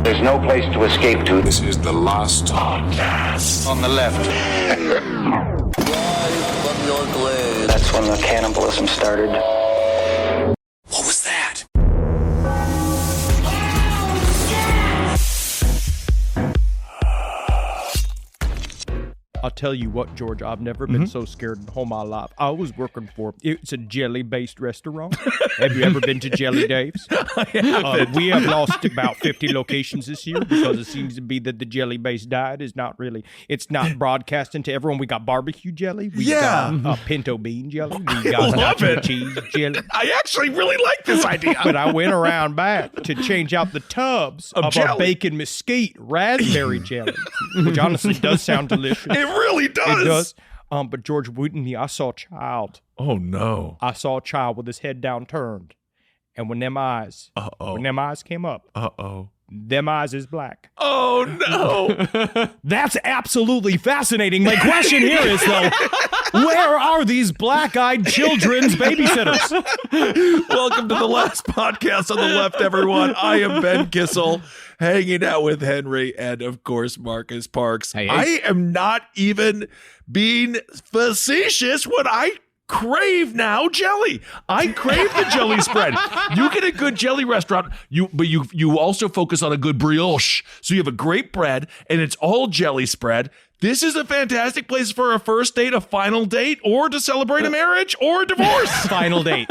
There's no place to escape to. This is the last podcast. On the left. That's when the cannibalism started. What was that? I'll tell you what, George, I've never been so scared in all my life. I was working for, it's a jelly-based restaurant. Have you ever been to Jelly Dave's? We have lost about 50 locations this year because it seems to be that the jelly-based diet is not really, it's not broadcasting to everyone. We got barbecue jelly. We got pinto bean jelly. We got nacho cheese jelly. I actually really like this idea. But I went around back to change out the tubs of our bacon mesquite raspberry jelly, which honestly does sound delicious. It really does. It does. But George Wooten, I saw a child. Oh, no. I saw a child with his head down turned. And when them eyes came up, them eyes is black. Oh, no. That's absolutely fascinating. My question here is, though, where are these black-eyed children's babysitters? Welcome to the last podcast on the left, everyone. I am Ben Kissel, hanging out with Henry and, of course, Marcus Parks. Hey. I am not even being facetious when I crave now jelly. I crave the jelly spread. You get a good jelly restaurant, but you also focus on a good brioche. So you have a great bread, and it's all jelly spread. This is a fantastic place for a first date, a final date, or to celebrate a marriage or a divorce. Final date.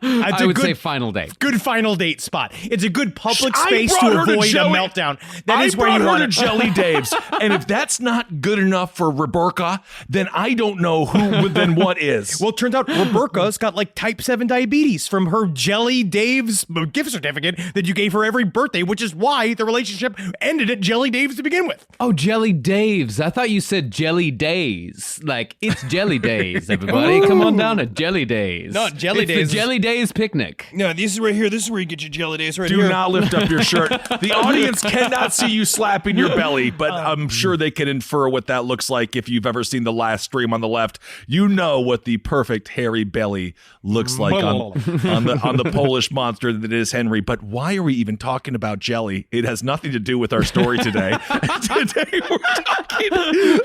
I would say final date. Good final date spot. It's a good public space to avoid a meltdown. That is where you want to Jelly Dave's. And if that's not good enough for Roberta, then I don't know then what is. Well, it turns out Roberta's got like type 7 diabetes from her Jelly Dave's gift certificate that you gave her every birthday, which is why the relationship ended at Jelly Dave's to begin with. Oh, Jelly Dave's. I thought you said Jelly Days. Like, it's Jelly Days, everybody. Come on down to Jelly Days. No, Jelly Days. It's the Jelly Days picnic. No, this is right here. This is where you get your Jelly Days right Do here. not lift up your shirt. The audience cannot see you slapping your belly, but I'm sure they can infer what that looks like if you've ever seen the last stream on the left. You know what the perfect hairy belly looks like on the Polish monster that is Henry. But why are we even talking about jelly? It has nothing to do with our story today. Today we're talking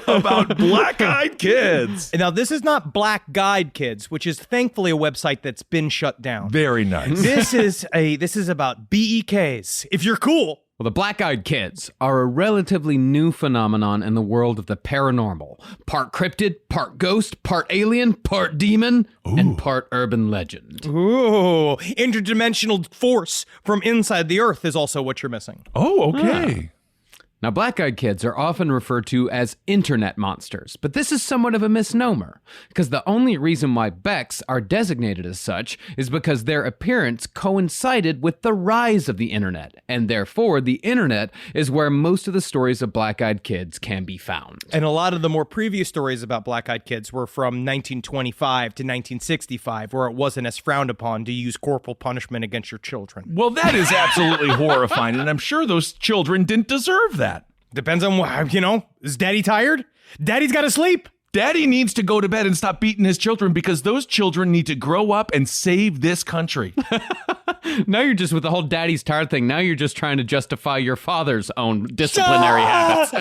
about black-eyed kids. Now, this is not Black Guide Kids, which is thankfully a website that's been shut down. Very nice. This is about BEKs. If you're cool. Well, the black-eyed kids are a relatively new phenomenon in the world of the paranormal. Part cryptid, part ghost, part alien, part demon, and part urban legend. Ooh, interdimensional force from inside the earth is also what you're missing. Oh, okay. Now, black-eyed kids are often referred to as internet monsters, but this is somewhat of a misnomer, because the only reason why Becks are designated as such is because their appearance coincided with the rise of the internet, and therefore the internet is where most of the stories of black-eyed kids can be found. And a lot of the more previous stories about black-eyed kids were from 1925 to 1965, where it wasn't as frowned upon to use corporal punishment against your children. Well, that is absolutely horrifying, and I'm sure those children didn't deserve that. Depends on, is Daddy tired? Daddy's got to sleep. Daddy needs to go to bed and stop beating his children because those children need to grow up and save this country. Now you're just with the whole daddy's tired thing. Now you're just trying to justify your father's own disciplinary habits.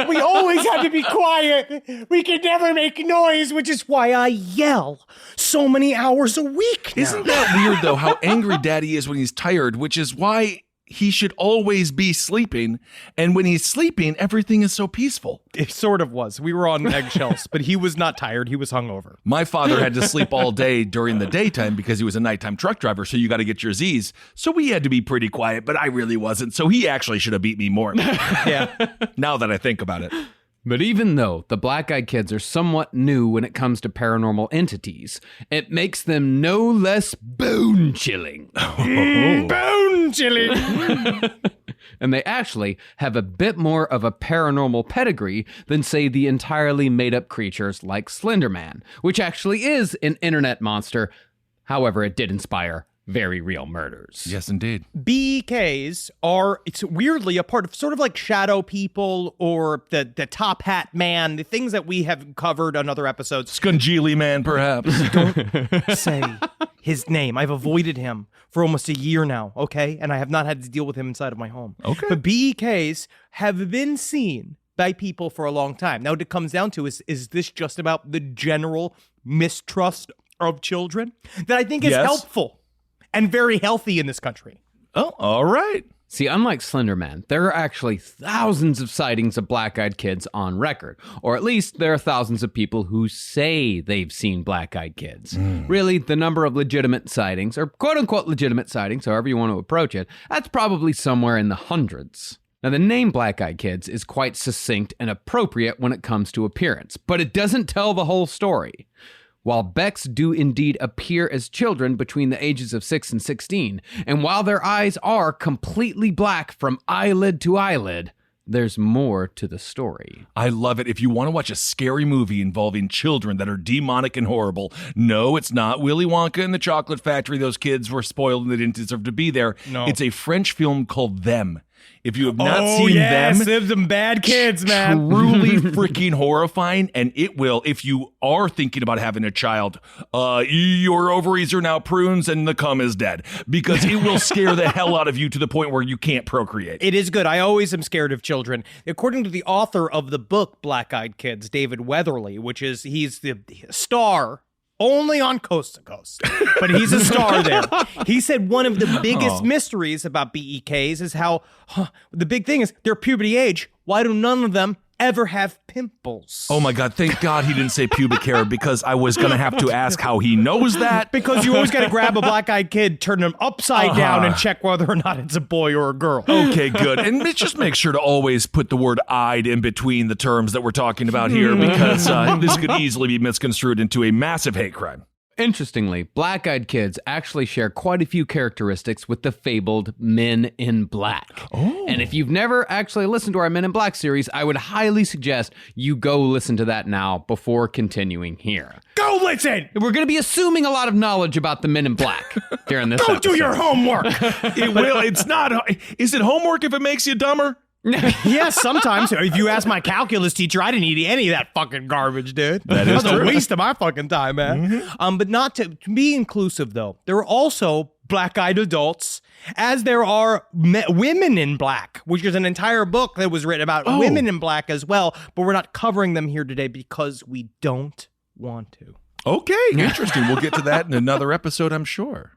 We always have to be quiet. We can never make noise, which is why I yell so many hours a week now. Isn't that weird, though, how angry Daddy is when he's tired, which is why he should always be sleeping, and when he's sleeping, everything is so peaceful. It sort of was. We were on eggshells, but he was not tired. He was hungover. My father had to sleep all day during the daytime because he was a nighttime truck driver, so you got to get your Z's. So we had to be pretty quiet, but I really wasn't, so he actually should have beat me more. Yeah. Now that I think about it. But even though the black-eyed kids are somewhat new when it comes to paranormal entities, it makes them no less bone-chilling. Bone-chilling! And they actually have a bit more of a paranormal pedigree than, say, the entirely made-up creatures like Slender Man, which actually is an internet monster. However, it did inspire very real murders. Yes, indeed. BEKs are, it's weirdly a part of sort of like shadow people or the top hat man, the things that we have covered on other episodes. Scungili man, perhaps. Say his name. I've avoided him for almost a year now, okay? And I have not had to deal with him inside of my home. Okay. But BEKs have been seen by people for a long time. Now, what it comes down to is this just about the general mistrust of children that I think is helpful and very healthy in this country? Oh, all right. See, unlike Slender Man, there are actually thousands of sightings of black-eyed kids on record. Or at least there are thousands of people who say they've seen black-eyed kids. Really, the number of legitimate sightings, or quote-unquote legitimate sightings, however you want to approach it, that's probably somewhere in the hundreds. Now, the name Black-Eyed Kids is quite succinct and appropriate when it comes to appearance, but it doesn't tell the whole story. While Becks do indeed appear as children between the ages of 6 and 16, and while their eyes are completely black from eyelid to eyelid, there's more to the story. I love it. If you want to watch a scary movie involving children that are demonic and horrible, no, it's not Willy Wonka and the Chocolate Factory. Those kids were spoiled and they didn't deserve to be there. No. It's a French film called Them. If you have not seen them, there's some bad kids, man. truly freaking horrifying. And it will, if you are thinking about having a child, your ovaries are now prunes and the cum is dead, because it will scare the hell out of you to the point where you can't procreate. It is good. I always am scared of children. According to the author of the book Black-Eyed Kids, David Weatherly, he's the star only on Coast to Coast, but he's a star there. He said one of the biggest mysteries about BEKs is how the big thing is their puberty age. Why do none of them ever have pimples? Oh my God, thank God he didn't say pubic hair, because I was going to have to ask how he knows that. Because you always got to grab a black-eyed kid, turn them upside down, and check whether or not it's a boy or a girl. Okay, good. And just make sure to always put the word "eyed" in between the terms that we're talking about here, because this could easily be misconstrued into a massive hate crime. Interestingly, Black-Eyed Kids actually share quite a few characteristics with the fabled Men in Black. Oh. And if you've never actually listened to our Men in Black series, I would highly suggest you go listen to that now before continuing here. Go listen! We're going to be assuming a lot of knowledge about the Men in Black during this episode. Do your homework! It will. It's not. Is it homework if it makes you dumber? Yes, sometimes. If you ask my calculus teacher, I didn't eat any of that fucking garbage, dude. That is That was true. a waste of my fucking time, man. But not to be inclusive, though. There are also black-eyed adults, as there are women in black, which is an entire book that was written about women in black as well. But we're not covering them here today because we don't want to. Okay, interesting. We'll get to that in another episode, I'm sure.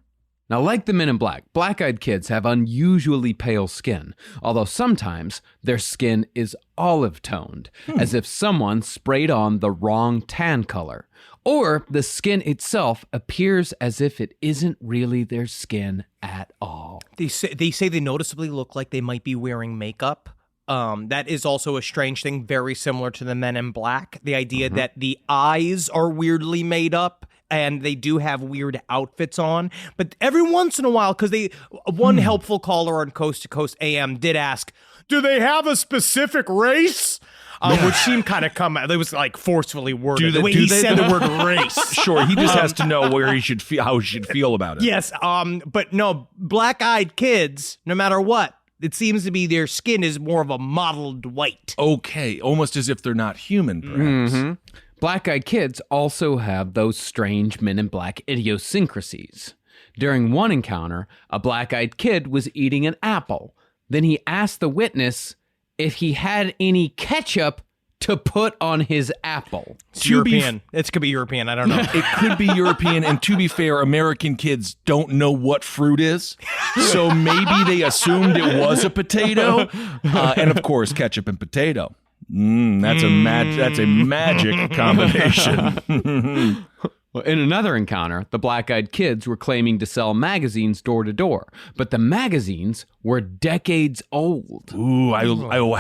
Now, like the Men in Black, Black-Eyed Kids have unusually pale skin, although sometimes their skin is olive-toned, as if someone sprayed on the wrong tan color. Or the skin itself appears as if it isn't really their skin at all. They say they noticeably look like they might be wearing makeup. That is also a strange thing, very similar to the Men in Black. The idea that the eyes are weirdly made up, and they do have weird outfits on. But every once in a while, because one helpful caller on Coast to Coast AM did ask, do they have a specific race? Which seemed kind of it was like forcefully worded. The way he said the word race. Sure, he just has to know where he should feel, how he should feel about it. Yes, but no, black-eyed kids, no matter what, it seems to be their skin is more of a mottled white. Okay, almost as if they're not human, perhaps. Black-Eyed Kids also have those strange Men in Black idiosyncrasies. During one encounter, a black-eyed kid was eating an apple. Then he asked the witness if he had any ketchup to put on his apple. It's European. It could be European. I don't know. It could be European, and to be fair, American kids don't know what fruit is, so maybe they assumed it was a potato. And of course, ketchup and potato. That's a magic combination. Well, in another encounter, the Black-Eyed Kids were claiming to sell magazines door to door, but the magazines were decades old. Ooh, I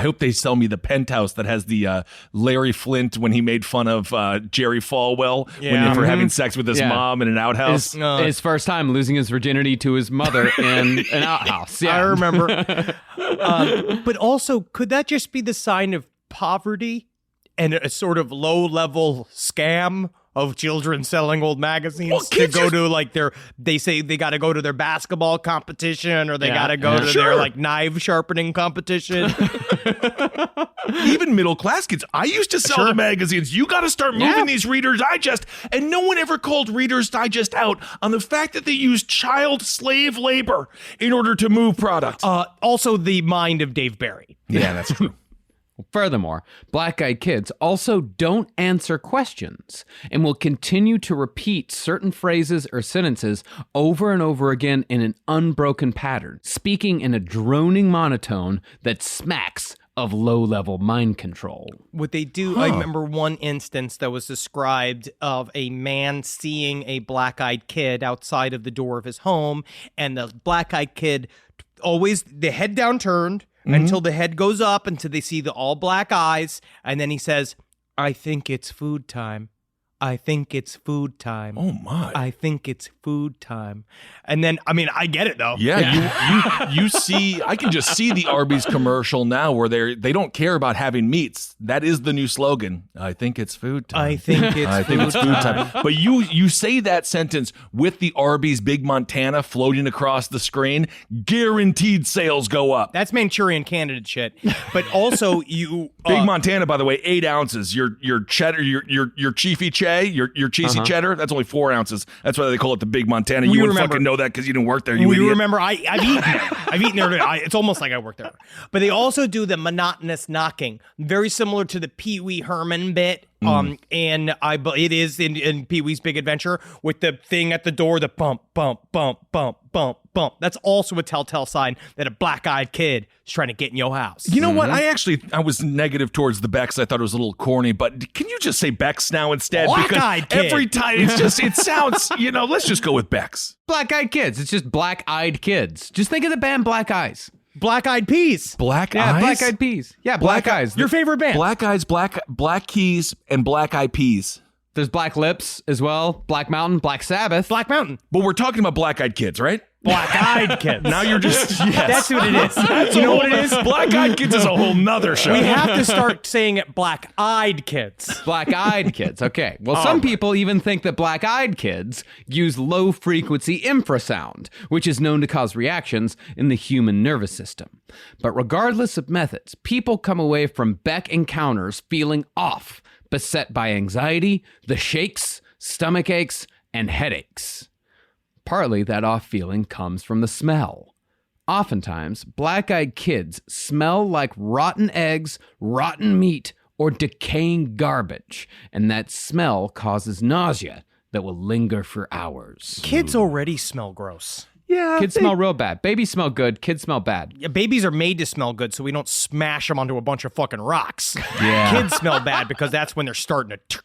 hope they sell me the Penthouse that has the Larry Flint when he made fun of Jerry Falwell for having sex with his mom in an outhouse. His first time losing his virginity to his mother in an outhouse. Yeah. I remember. But also, could that just be the sign of poverty and a sort of low-level scam of children selling old magazines Well, to kids go just- to like they say they got to go to their basketball competition or they Yeah, got to go yeah. to Sure. their like knife sharpening competition. Even middle class kids. I used to sell the magazines. You got to start moving Yeah. these Reader's Digest. And no one ever called Reader's Digest out on the fact that they used child slave labor in order to move product. Also, the mind of Dave Barry. Yeah, that's true. Furthermore, black-eyed kids also don't answer questions and will continue to repeat certain phrases or sentences over and over again in an unbroken pattern, speaking in a droning monotone that smacks of low-level mind control. What they do, I remember one instance that was described of a man seeing a black-eyed kid outside of the door of his home, and the black-eyed kid always the head down turned until the head goes up until they see the all black eyes, and then he says, "I think it's food time. I think it's food time. Oh, my. I think it's food time." And then, I mean, I get it though. Yeah, you see, I can just see the Arby's commercial now where they don't care about having meats. That is the new slogan. I think it's food time. I think it's I think it's food time. But you say that sentence with the Arby's Big Montana floating across the screen, guaranteed sales go up. That's Manchurian candidate shit. But also, you Big Montana, by the way, 8 ounces. Your cheddar, your Chiefy Che, your cheesy cheddar, that's only 4 ounces. That's why they call it the Big Montana. You wouldn't fucking know that because you didn't work there. You we idiot. remember I've eaten there. I've eaten there. It's almost like I work there. But they also do the monotonous knocking, very similar to the Pee Wee Herman bit. And it is in Pee Wee's Big Adventure with the thing at the door, the bump, bump, bump, bump, bump, bump. That's also a telltale sign that a black-eyed kid is trying to get in your house. You know what? I was negative towards the Becks. I thought it was a little corny, but can you just say Becks now instead? Black-eyed Because kid. every time it sounds, let's just go with Becks. Black-eyed kids. It's just black-eyed kids. Just think of the band Black Eyes. Black-eyed peas. Black Yeah, Eyes? black-eyed peas. Yeah, Black Eyes. Your favorite band. Black Eyes, Black Keys, and Black Eyed Peas. There's Black Lips as well. Black Mountain, Black Sabbath. Black Mountain. But we're talking about Black Eyed Kids, right? Black-eyed kids. Now you're just, yes. That's what it is. You know what it is? Black Eyed Kids is a whole nother show. We have to start saying it black-eyed kids. Black-eyed kids. Okay. Well, some people even think that black-eyed kids use low-frequency infrasound, which is known to cause reactions in the human nervous system. But regardless of methods, people come away from Beck encounters feeling off, beset by anxiety, the shakes, stomach aches, and headaches. Partly that off feeling comes from the smell. Oftentimes, black-eyed kids smell like rotten eggs, rotten meat, or decaying garbage, and that smell causes nausea that will linger for hours. Kids already smell gross. Yeah. Kids smell real bad. Babies smell good. Kids smell bad. Yeah, babies are made to smell good, so we don't smash them onto a bunch of fucking rocks. Yeah. Kids smell bad because that's when they're starting to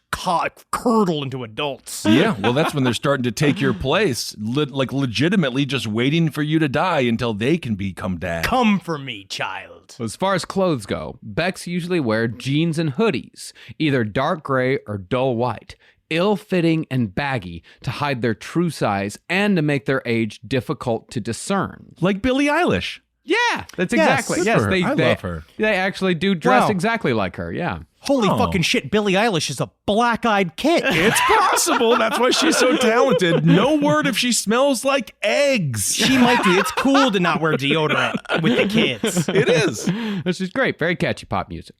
curdle into adults. Yeah, well, that's when they're starting to take your place, legitimately just waiting for you to die until they can become dad. Come for me, child. As far as clothes go, Becks usually wear jeans and hoodies, either dark gray or dull white, ill-fitting and baggy to hide their true size and to make their age difficult to discern. Like Billie Eilish. Yeah, that's exactly. good Yes, for her. I love her. They actually do dress Wow. exactly like her. Yeah. Holy Oh. fucking shit, Billie Eilish is a black-eyed kid. It's possible. That's why she's so talented. No word if she smells like eggs. She might do. It's cool to not wear deodorant with the kids. It is. This is great. Very catchy pop music.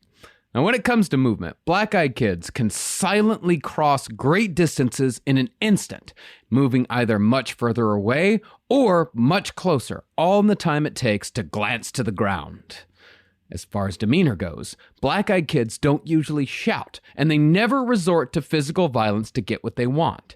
Now, when it comes to movement, black-eyed kids can silently cross great distances in an instant, moving either much further away or much closer, all in the time it takes to glance to the ground. As far as demeanor goes, black-eyed kids don't usually shout, and they never resort to physical violence to get what they want.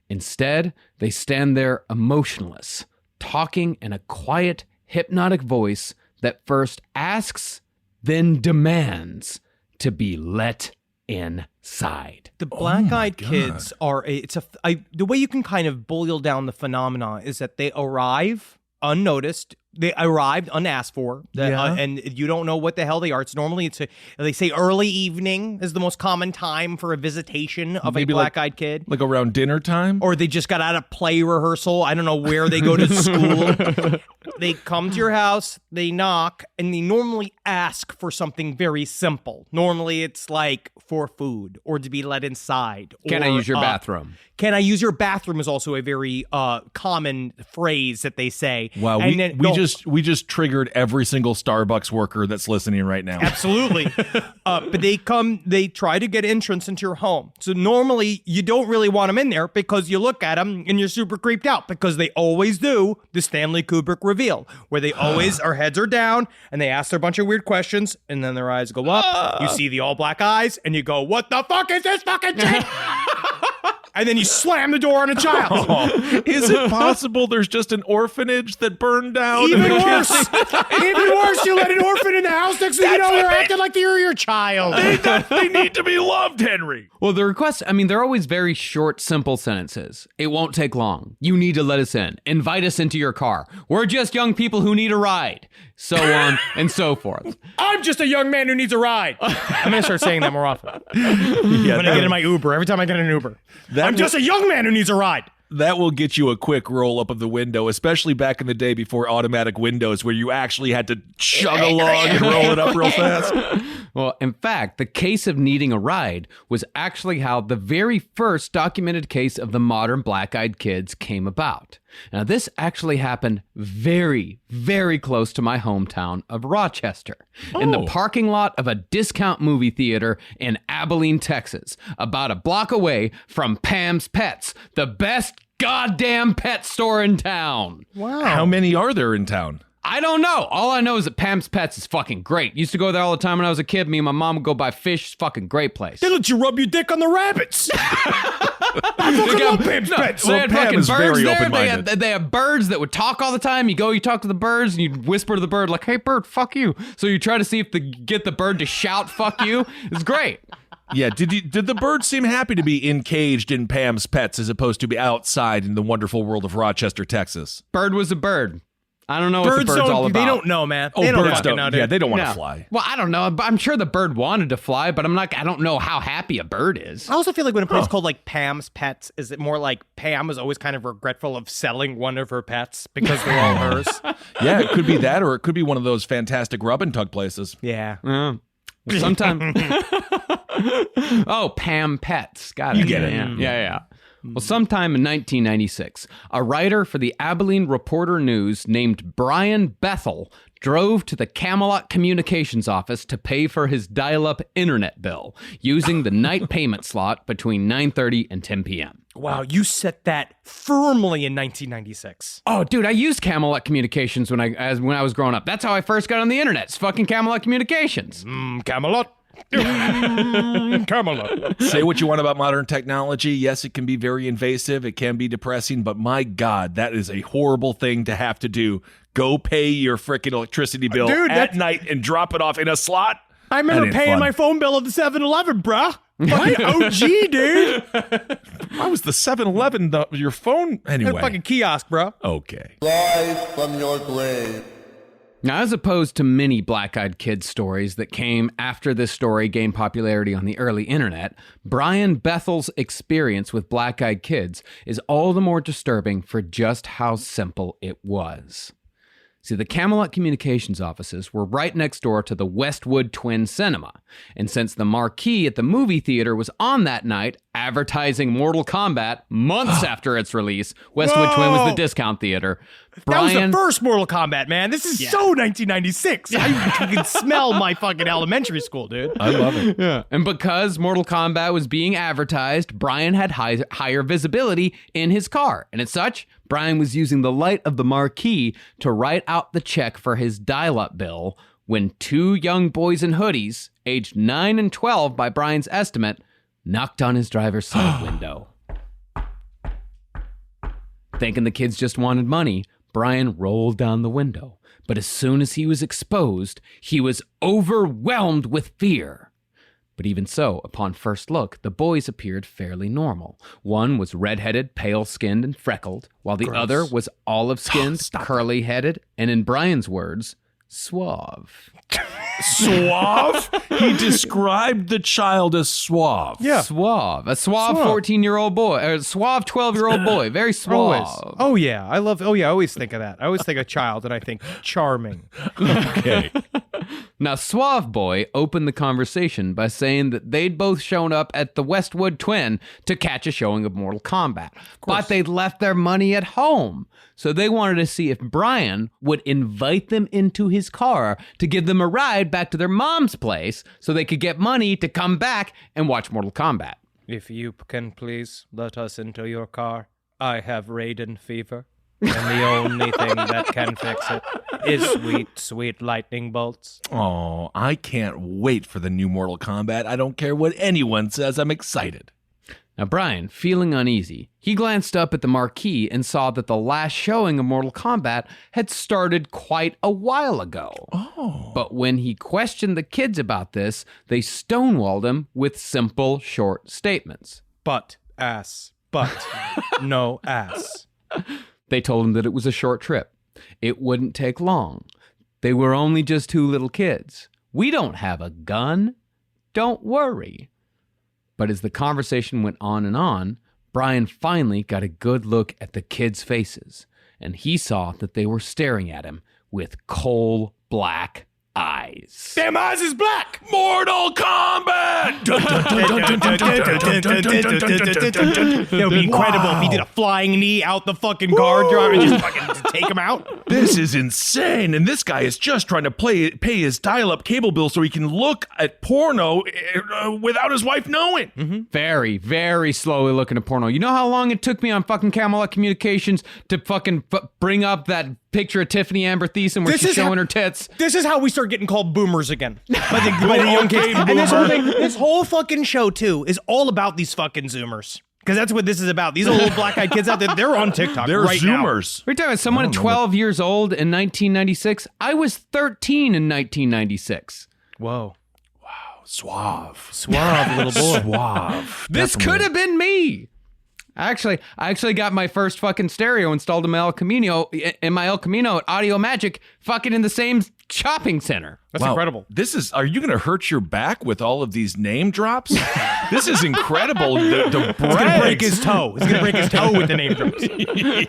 Instead, they stand there emotionless, talking in a quiet, hypnotic voice that first asks, then demands to be let inside. The black-eyed kids are the way you can kind of boil down the phenomena is that they arrive unnoticed They arrived unasked for, and you don't know what the hell they are. It's normally they say early evening is the most common time for a visitation of a black-eyed kid, like around dinner time, or they just got out of play rehearsal. I don't know where they go to school. They come to your house, they knock, and they normally ask for something very simple. Normally, it's like for food or to be let inside. Can I use your bathroom? Can I use your bathroom is also a very common phrase that they say. Wow, we just triggered every single Starbucks worker that's listening right now. Absolutely. But they try to get entrance into your home. So normally you don't really want them in there because you look at them and you're super creeped out because they always do the Stanley Kubrick reveal where they always, our heads are down and they ask their bunch of weird questions and then their eyes go up. You see the all black eyes and you go, what the fuck is this fucking shit? And then you slam the door on a child. Is it possible there's just an orphanage that burned down? Even worse. Even worse, you let an orphan in the house next thing you know they're acting like they're your child. They need to be loved, Henry. Well, the requests, I mean, they're always very short, simple sentences. It won't take long. You need to let us in. Invite us into your car. We're just young people who need a ride. So on and so forth. I'm just a young man who needs a ride. I'm going to start saying that more often. When I get in my Uber, every time I get in an Uber. I'm just a young man who needs a ride. That will get you a quick roll up of the window, especially back in the day before automatic windows where you actually had to chug along and roll it up real fast. Well, in fact, the case of needing a ride was actually how the very first documented case of the modern black-eyed kids came about. Now, this actually happened very, very close to my hometown of Rochester, in the parking lot of a discount movie theater in Abilene, Texas, about a block away from Pam's Pets, the best goddamn pet store in town. Wow. How many are there in town? I don't know. All I know is that Pam's Pets is fucking great. Used to go there all the time when I was a kid. Me and my mom would go buy fish. It's fucking great place. They let you rub your dick on the rabbits. I fucking love Pam's Pets. They had Pam fucking is birds very there. open-minded. They have birds that would talk all the time. You talk to the birds, and you whisper to the bird like, "Hey, bird, fuck you." So you try to see if get the bird to shout "fuck you." It's great. Yeah, did the bird seem happy to be encaged in Pam's Pets as opposed to be outside in the wonderful world of Rochester, Texas? Bird was a bird. I don't know what the bird's all about. They don't know, man. Oh, they don't birds don't. know, Yeah, they don't want to No. fly. Well, I don't know. I'm sure the bird wanted to fly, but I don't know how happy a bird is. I also feel like when a place called like Pam's Pets, is it more like Pam is always kind of regretful of selling one of her pets because they're all hers? Yeah, it could be that, or it could be one of those fantastic rub and tug places. Yeah. Sometime. Oh, Pam Pets. Got it. You get it. Yeah. Well, sometime in 1996, a writer for the Abilene Reporter News named Brian Bethel drove to the Camelot Communications office to pay for his dial-up internet bill using the night payment slot between 9:30 and 10 p.m. Wow, you set that firmly in 1996. Oh, dude, I used Camelot Communications when I was growing up. That's how I first got on the internet. It's fucking Camelot Communications. Camelot. Camelot. Say what you want about modern technology. Yes, it can be very invasive. It can be depressing, but my God, that is a horrible thing to have to do. Go pay your freaking electricity bill at night and drop it off in a slot. I remember paying my phone bill at the 7-Eleven, bruh. Fucking OG, dude. Why was the 7-Eleven your phone? Anyway. That fucking kiosk, bro. Okay. Rise from your grave. Now, as opposed to many black-eyed kids stories that came after this story gained popularity on the early internet, Brian Bethel's experience with black-eyed kids is all the more disturbing for just how simple it was. See, the Camelot Communications offices were right next door to the Westwood Twin Cinema, and since the marquee at the movie theater was on that night advertising Mortal Kombat months after its release, Westwood Twin was the discount theater. That was the first Mortal Kombat, man. This is so 1996. I can smell my fucking elementary school, dude. I love it. Yeah. And because Mortal Kombat was being advertised, Brian had higher visibility in his car. And as such, Brian was using the light of the marquee to write out the check for his dial-up bill when two young boys in hoodies, aged 9 and 12 by Brian's estimate, knocked on his driver's side window. Thinking the kids just wanted money, Brian rolled down the window. But as soon as he was exposed, he was overwhelmed with fear. But even so, upon first look, the boys appeared fairly normal. One was red-headed, pale-skinned, and freckled, while the other was olive-skinned, curly-headed, and in Brian's words, suave. Suave? He described the child as suave. Yeah. Suave. A suave 14-year-old boy, or a suave 12-year-old boy. Very suave. Always. Oh, yeah. I always think of that. I always think of child, and I think charming. Okay. Now, Suave Boy opened the conversation by saying that they'd both shown up at the Westwood Twin to catch a showing of Mortal Kombat, but they'd left their money at home. So they wanted to see if Brian would invite them into his car to give them a ride back to their mom's place so they could get money to come back and watch Mortal Kombat. If you can please let us into your car. I have Raiden fever, and the only thing that can fix it is sweet, sweet lightning bolts. Oh, I can't wait for the new Mortal Kombat. I don't care what anyone says. I'm excited. Now, Brian, feeling uneasy, he glanced up at the marquee and saw that the last showing of Mortal Kombat had started quite a while ago. Oh. But when he questioned the kids about this, they stonewalled him with simple, short statements. But ass. But no ass. They told him that it was a short trip. It wouldn't take long. They were only just two little kids. We don't have a gun. Don't worry. But as the conversation went on, Brian finally got a good look at the kids' faces, and he saw that they were staring at him with coal black eyes. Damn eyes is black! Mortal Kombat! It would be incredible if he did a flying knee out the fucking guard drive and just fucking take him out. This is insane, and this guy is just trying to pay his dial-up cable bill so he can look at porno without his wife knowing. Mm-hmm. Very, very slowly looking at porno. You know how long it took me on fucking Camelot Communications to fucking bring up that picture of Tiffany Amber Thiessen where she's showing her tits? This is how we start getting called boomers again by the young kids. And this whole fucking show, too, is all about these fucking Zoomers. Because that's what this is about. These little black-eyed kids out there, they're on TikTok They're right Zoomers. We're talking about someone 12 years old in 1996. I was 13 in 1996. now. Whoa. Suave. Suave little boy. Suave. This could have been me. I actually got my first fucking stereo installed in my El Camino at Audio Magic, fucking in the same shopping center. That's incredible. Are you going to hurt your back with all of these name drops? This is incredible. The He's going to break his toe. He's going to break his toe with the name drops.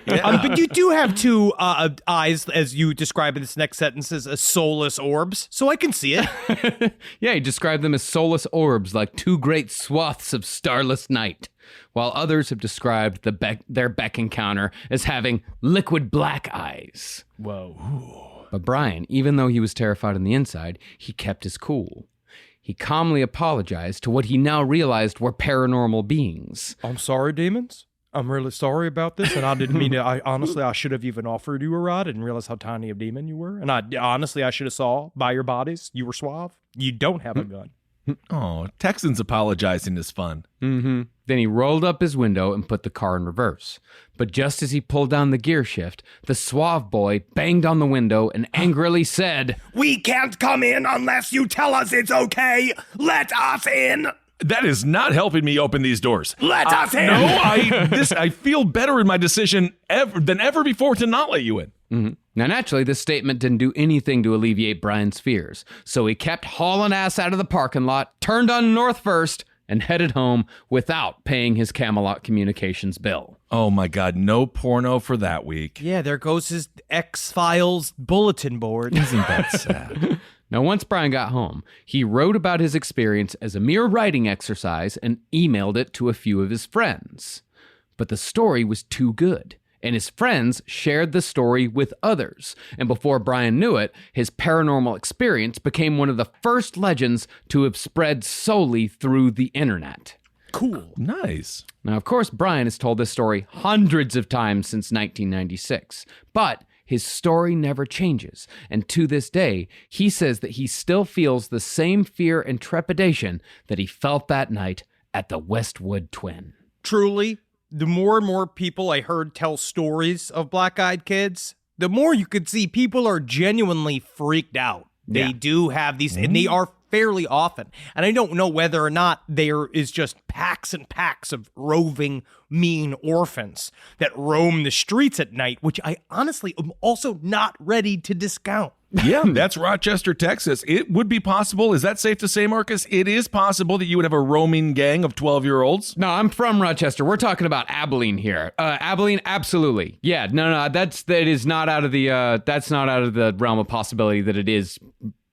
But you do have two eyes, as you describe in this next sentence, as soulless orbs, so I can see it. Yeah, he described them as soulless orbs, like two great swaths of starless night, while others have described their Beck encounter as having liquid black eyes. Whoa. But Brian, even though he was terrified on the inside, he kept his cool. He calmly apologized to what he now realized were paranormal beings. I'm sorry, demons. I'm really sorry about this, and I didn't mean to. I should have even offered you a ride. I didn't realize how tiny a demon you were. And I should have saw by your bodies you were suave. You don't have a gun. Oh, Texans apologizing is fun. Mm-hmm. Then he rolled up his window and put the car in reverse. But just as he pulled down the gear shift, the suave boy banged on the window and angrily said, We can't come in unless you tell us it's okay. Let us in. That is not helping me open these doors. Let us in. No, I feel better in my decision than ever before to not let you in. Mm-hmm. Now, naturally, this statement didn't do anything to alleviate Brian's fears, so he kept hauling ass out of the parking lot, turned on North First, and headed home without paying his Camelot Communications bill. Oh my God, no porno for that week. Yeah, there goes his X-Files bulletin board. Isn't that sad? Now, once Brian got home, he wrote about his experience as a mere writing exercise and emailed it to a few of his friends. But the story was too good, and his friends shared the story with others. And before Brian knew it, his paranormal experience became one of the first legends to have spread solely through the internet. Cool. Nice. Now, of course, Brian has told this story hundreds of times since 1996, but his story never changes. And to this day, he says that he still feels the same fear and trepidation that he felt that night at the Westwood Twin. Truly, the more and more people I heard tell stories of black-eyed kids, the more you could see people are genuinely freaked out. They do have these, and they are fairly often. And I don't know whether or not there is just packs and packs of roving, mean orphans that roam the streets at night, which I honestly am also not ready to discount. Yeah, that's Rochester, Texas. It would be possible. Is that safe to say, Marcus? It is possible that you would have a roaming gang of 12-year-olds. No, I'm from Rochester. We're talking about Abilene here. Abilene, absolutely. Yeah, no, that's not out of the realm of possibility that it is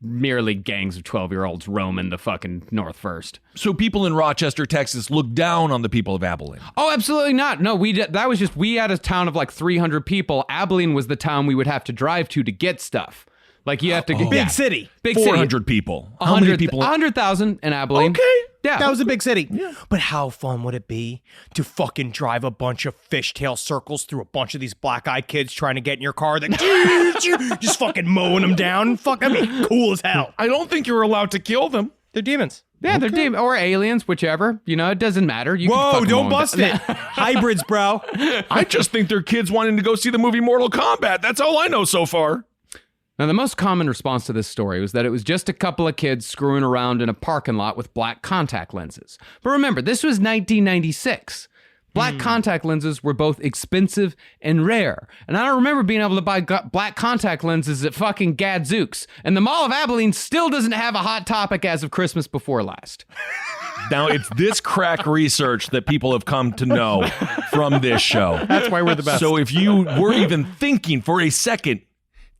merely gangs of 12-year-olds roaming the fucking North First. So people in Rochester, Texas look down on the people of Abilene. Oh, absolutely not. No, we had a town of like 300 people. Abilene was the town we would have to drive to get stuff. Like you have to get Big city. Big 400 city. people. How many people? 100,000 in Abilene. Okay. Yeah. That was a big city. Yeah. But how fun would it be to fucking drive a bunch of fishtail circles through a bunch of these black-eyed kids trying to get in your car that just fucking mowing them down? Fuck, that'd be cool as hell. I don't think you're allowed to kill them. They're demons. Yeah, they're demons or aliens, whichever. You know, it doesn't matter. You can Whoa, fucking don't mow bust them. it. Hybrids, bro. I just think they're kids wanting to go see the movie Mortal Kombat. That's all I know so far. Now, the most common response to this story was that it was just a couple of kids screwing around in a parking lot with black contact lenses. But remember, this was 1996. Black contact lenses were both expensive and rare. And I don't remember being able to buy black contact lenses at fucking Gadzooks. And the Mall of Abilene still doesn't have a Hot Topic as of Christmas before last. Now, it's this crack research that people have come to know from this show. That's why we're the best. So if you were even thinking for a second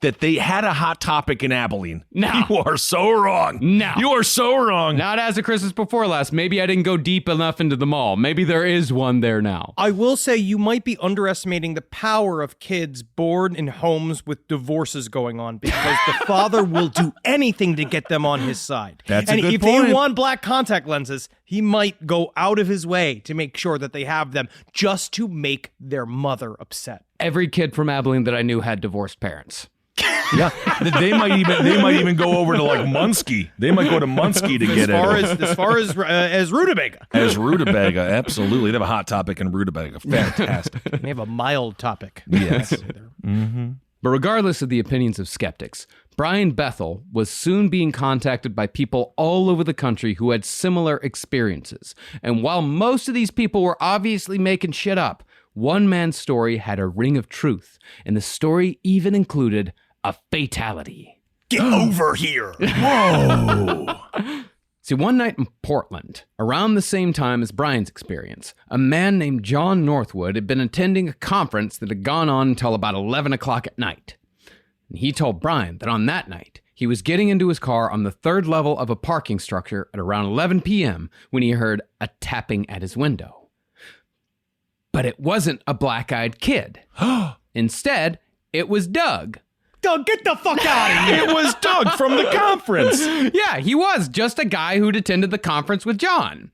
that they had a Hot Topic in Abilene, No. you are so wrong. No. You are so wrong. Not as of Christmas before last. Maybe I didn't go deep enough into the mall. Maybe there is one there now. I will say you might be underestimating the power of kids born in homes with divorces going on because the father will do anything to get them on his side. That's a and good if point. they want black contact lenses, he might go out of his way to make sure that they have them just to make their mother upset. Every kid from Abilene that I knew had divorced parents. Yeah, they might even go over to like Muncie. They might go to Muncie to get it. As far as Rutabaga. As Rutabaga, absolutely. They have a Hot Topic in Rutabaga. Fantastic. They have a mild topic. Yes. But regardless of the opinions of skeptics, Brian Bethel was soon being contacted by people all over the country who had similar experiences. And while most of these people were obviously making shit up, one man's story had a ring of truth, and the story even included a fatality. Get over here. Whoa. See, one night in Portland, around the same time as Brian's experience, a man named John Northwood had been attending a conference that had gone on until about 11 o'clock at night. And he told Brian that on that night, he was getting into his car on the third level of a parking structure at around 11 p.m. when he heard a tapping at his window. But it wasn't a black-eyed kid. Instead, it was Doug. Doug, get the fuck out of here. It was Doug from the conference. Yeah, he was just a guy who'd attended the conference with John.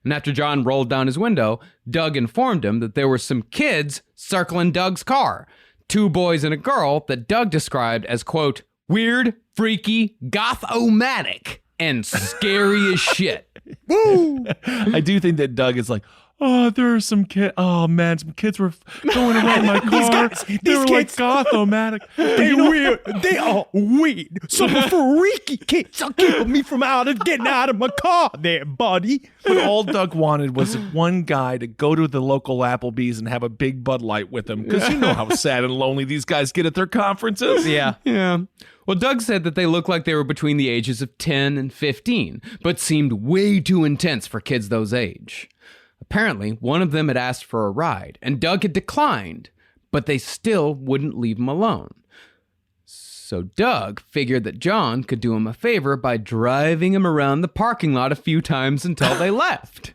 And after John rolled down his window, Doug informed him that there were some kids circling Doug's car. 2 boys and a girl that Doug described as, quote, weird, freaky, goth-o-matic, and scary as shit. Woo! I do think that Doug is like, oh, there are some kids. Oh, man, some kids were going around my car. They were like goth-o-matic. They weird. They are weird. Some freaky kids are keeping me from getting out of my car there, buddy. But all Doug wanted was one guy to go to the local Applebee's and have a big Bud Light with him. Because you know how sad and lonely these guys get at their conferences. Yeah. Yeah. Well, Doug said that they looked like they were between the ages of 10 and 15, but seemed way too intense for kids those age. Apparently, one of them had asked for a ride, and Doug had declined, but they still wouldn't leave him alone. So Doug figured that John could do him a favor by driving him around the parking lot a few times until they left.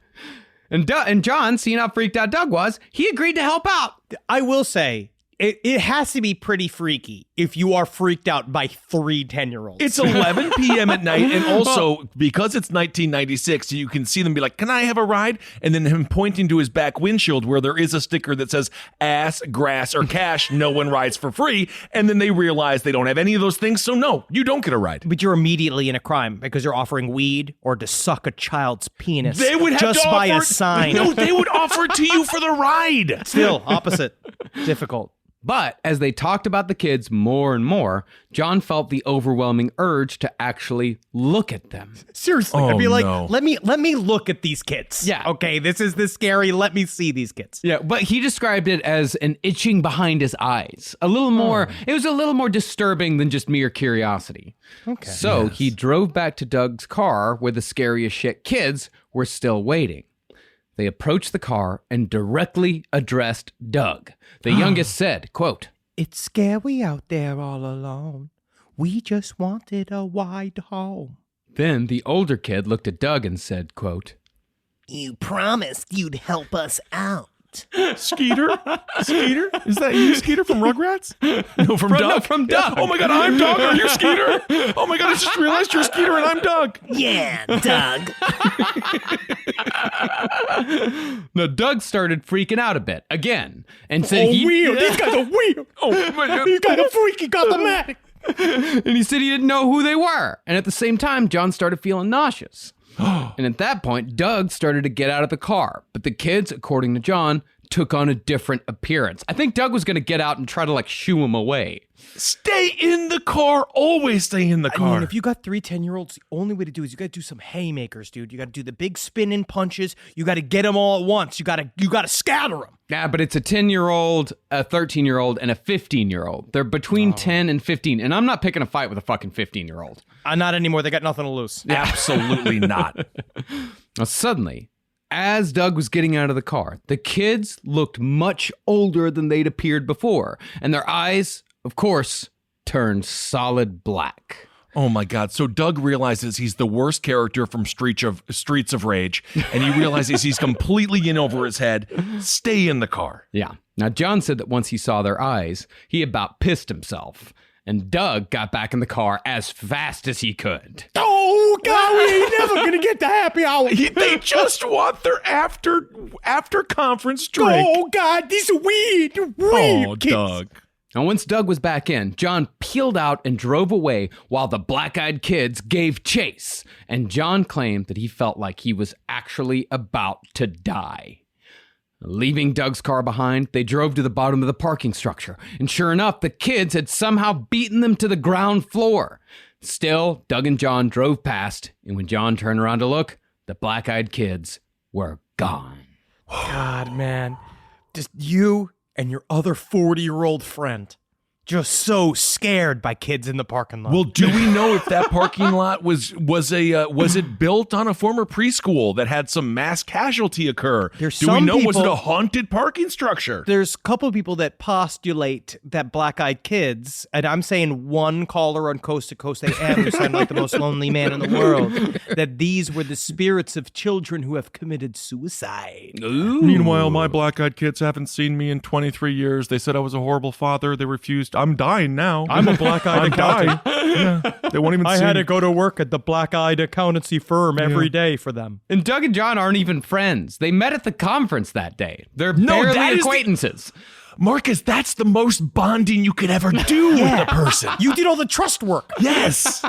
And John, seeing how freaked out Doug was, he agreed to help out. I will say, it has to be pretty freaky if you are freaked out by 3 10-year-olds. It's 11 p.m. at night, and also, because it's 1996, you can see them be like, can I have a ride? And then him pointing to his back windshield where there is a sticker that says, ass, grass, or cash, no one rides for free. And then they realize they don't have any of those things, so no, you don't get a ride. But you're immediately in a crime because you're offering weed or to suck a child's penis. They would have just to by offer a sign. No, they would offer it to you for the ride. Still, opposite. Difficult. But as they talked about the kids more and more, John felt the overwhelming urge to actually look at them. Seriously, Oh, I'd be like, no. let me look at these kids. Yeah. Okay, this is this scary. Let me see these kids. Yeah, but he described it as an itching behind his eyes. A little more, it was a little more disturbing than just mere curiosity. Okay. So he drove back to Doug's car where the scariest shit kids were still waiting. They approached the car and directly addressed Doug. The youngest said, quote, It's scary out there all alone. We just wanted a wide home. then the older kid looked at Doug and said, quote, You promised you'd help us out. Skeeter? Skeeter? Is that you, Skeeter, from Rugrats? No, from Doug? no, from Doug. Oh my God, I'm Doug. Are you Skeeter? Oh my God, I just realized you're Skeeter and I'm Doug. Yeah, Doug. Now, Doug started freaking out a bit again and said These guys are weird. Oh my God. These guys are freaky automatic. and he said he didn't know who they were. And at the same time, John started feeling nauseous. And at that point, Doug started to get out of the car. But the kids, according to John, took on a different appearance. I think Doug was going to get out and try to like shoo him away. Stay in the car. Always stay in the I car. mean, if you got 3 10-year-olds, the only way to do is you got to do some haymakers, dude. You got to do the big spinning punches. You got to get them all at once. You got to scatter them. Yeah, but it's a 10-year-old, a 13-year-old, and a 15-year-old. They're between 10 and 15. And I'm not picking a fight with a fucking 15-year-old. Not anymore. They got nothing to lose. Absolutely not. Now, suddenly, as Doug was getting out of the car, the kids looked much older than they'd appeared before. And their eyes, of course, turned solid black. Oh my God. So Doug realizes he's the worst character from Streets of Rage, and he realizes he's completely in over his head. Stay in the car. Yeah. Now, John said that once he saw their eyes, he about pissed himself. And Doug got back in the car as fast as he could. Oh, God, we ain't never going to get to happy hour. They just want their after conference drink. Oh, God, these are weird kids. Doug. Now, once Doug was back in, John peeled out and drove away while the black-eyed kids gave chase. And John claimed that he felt like he was actually about to die. Leaving Doug's car behind, they drove to the bottom of the parking structure. And sure enough, the kids had somehow beaten them to the ground floor. Still, Doug and John drove past, and when John turned around to look, the black-eyed kids were gone. God, man. Just you and your other 40-year-old friend. Just so scared by kids in the parking lot. Well, do we know if that parking lot was it built on a former preschool that had some mass casualty occur? There's do we some know was it people- a haunted parking structure? There's a couple of people that postulate that black-eyed kids, and I'm saying one caller on Coast to Coast AM who sounded like the most lonely man in the world, that these were the spirits of children who have committed suicide. Meanwhile, my black-eyed kids haven't seen me in 23 years. They said I was a horrible father. They refused. I'm dying now. I'm a black-eyed accountant. Yeah, they won't even I see had me. to go to work at the black-eyed accountancy firm every day for them. And Doug and John aren't even friends. They met at the conference that day. They're No, that barely is the- acquaintances. Marcus, that's the most bonding you could ever do with a person. You did all the trust work. Yes.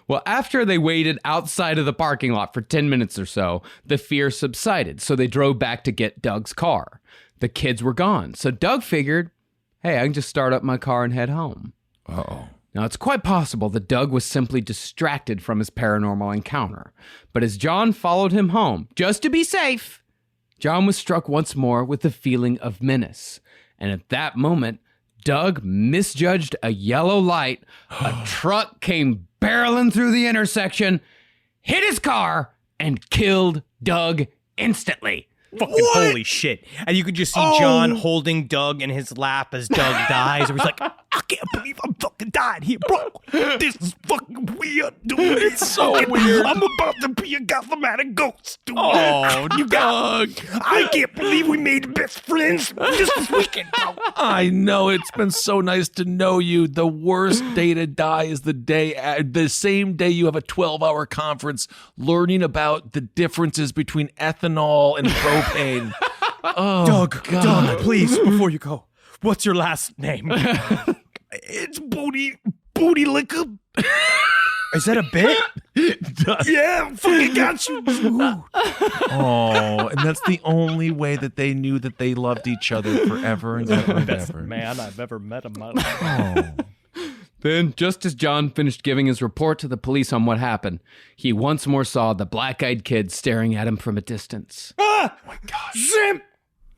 Well, after they waited outside of the parking lot for 10 minutes or so, the fear subsided, so they drove back to get Doug's car. The kids were gone, so Doug figured, hey, I can just start up my car and head home. Uh-oh. Now, it's quite possible that Doug was simply distracted from his paranormal encounter. But as John followed him home, just to be safe, John was struck once more with the feeling of menace. And at that moment, Doug misjudged a yellow light. A truck came barreling through the intersection, hit his car, and killed Doug instantly. Fucking holy shit. And you could just see John holding Doug in his lap as Doug dies. And he's like, I can't believe I'm fucking dying here, bro. This is fucking weird, dude. It's so weird. I'm about to be a gothamatic ghost, dude. Oh, you Doug. I can't believe we made best friends just this weekend, bro. I know. It's been so nice to know you. The worst day to die is the same day you have a 12-hour conference learning about the differences between ethanol and propane. Oh, Doug, God. Doug, please, before you go, what's your last name? It's Booty Liquor. Is that a bit? Yeah, fucking got you. Oh, and that's the only way that they knew that they loved each other forever and ever and Best ever. man I've ever met in my life. Oh. Then, just as John finished giving his report to the police on what happened, he once more saw the black-eyed kid staring at him from a distance. Ah! Oh my God. Zim!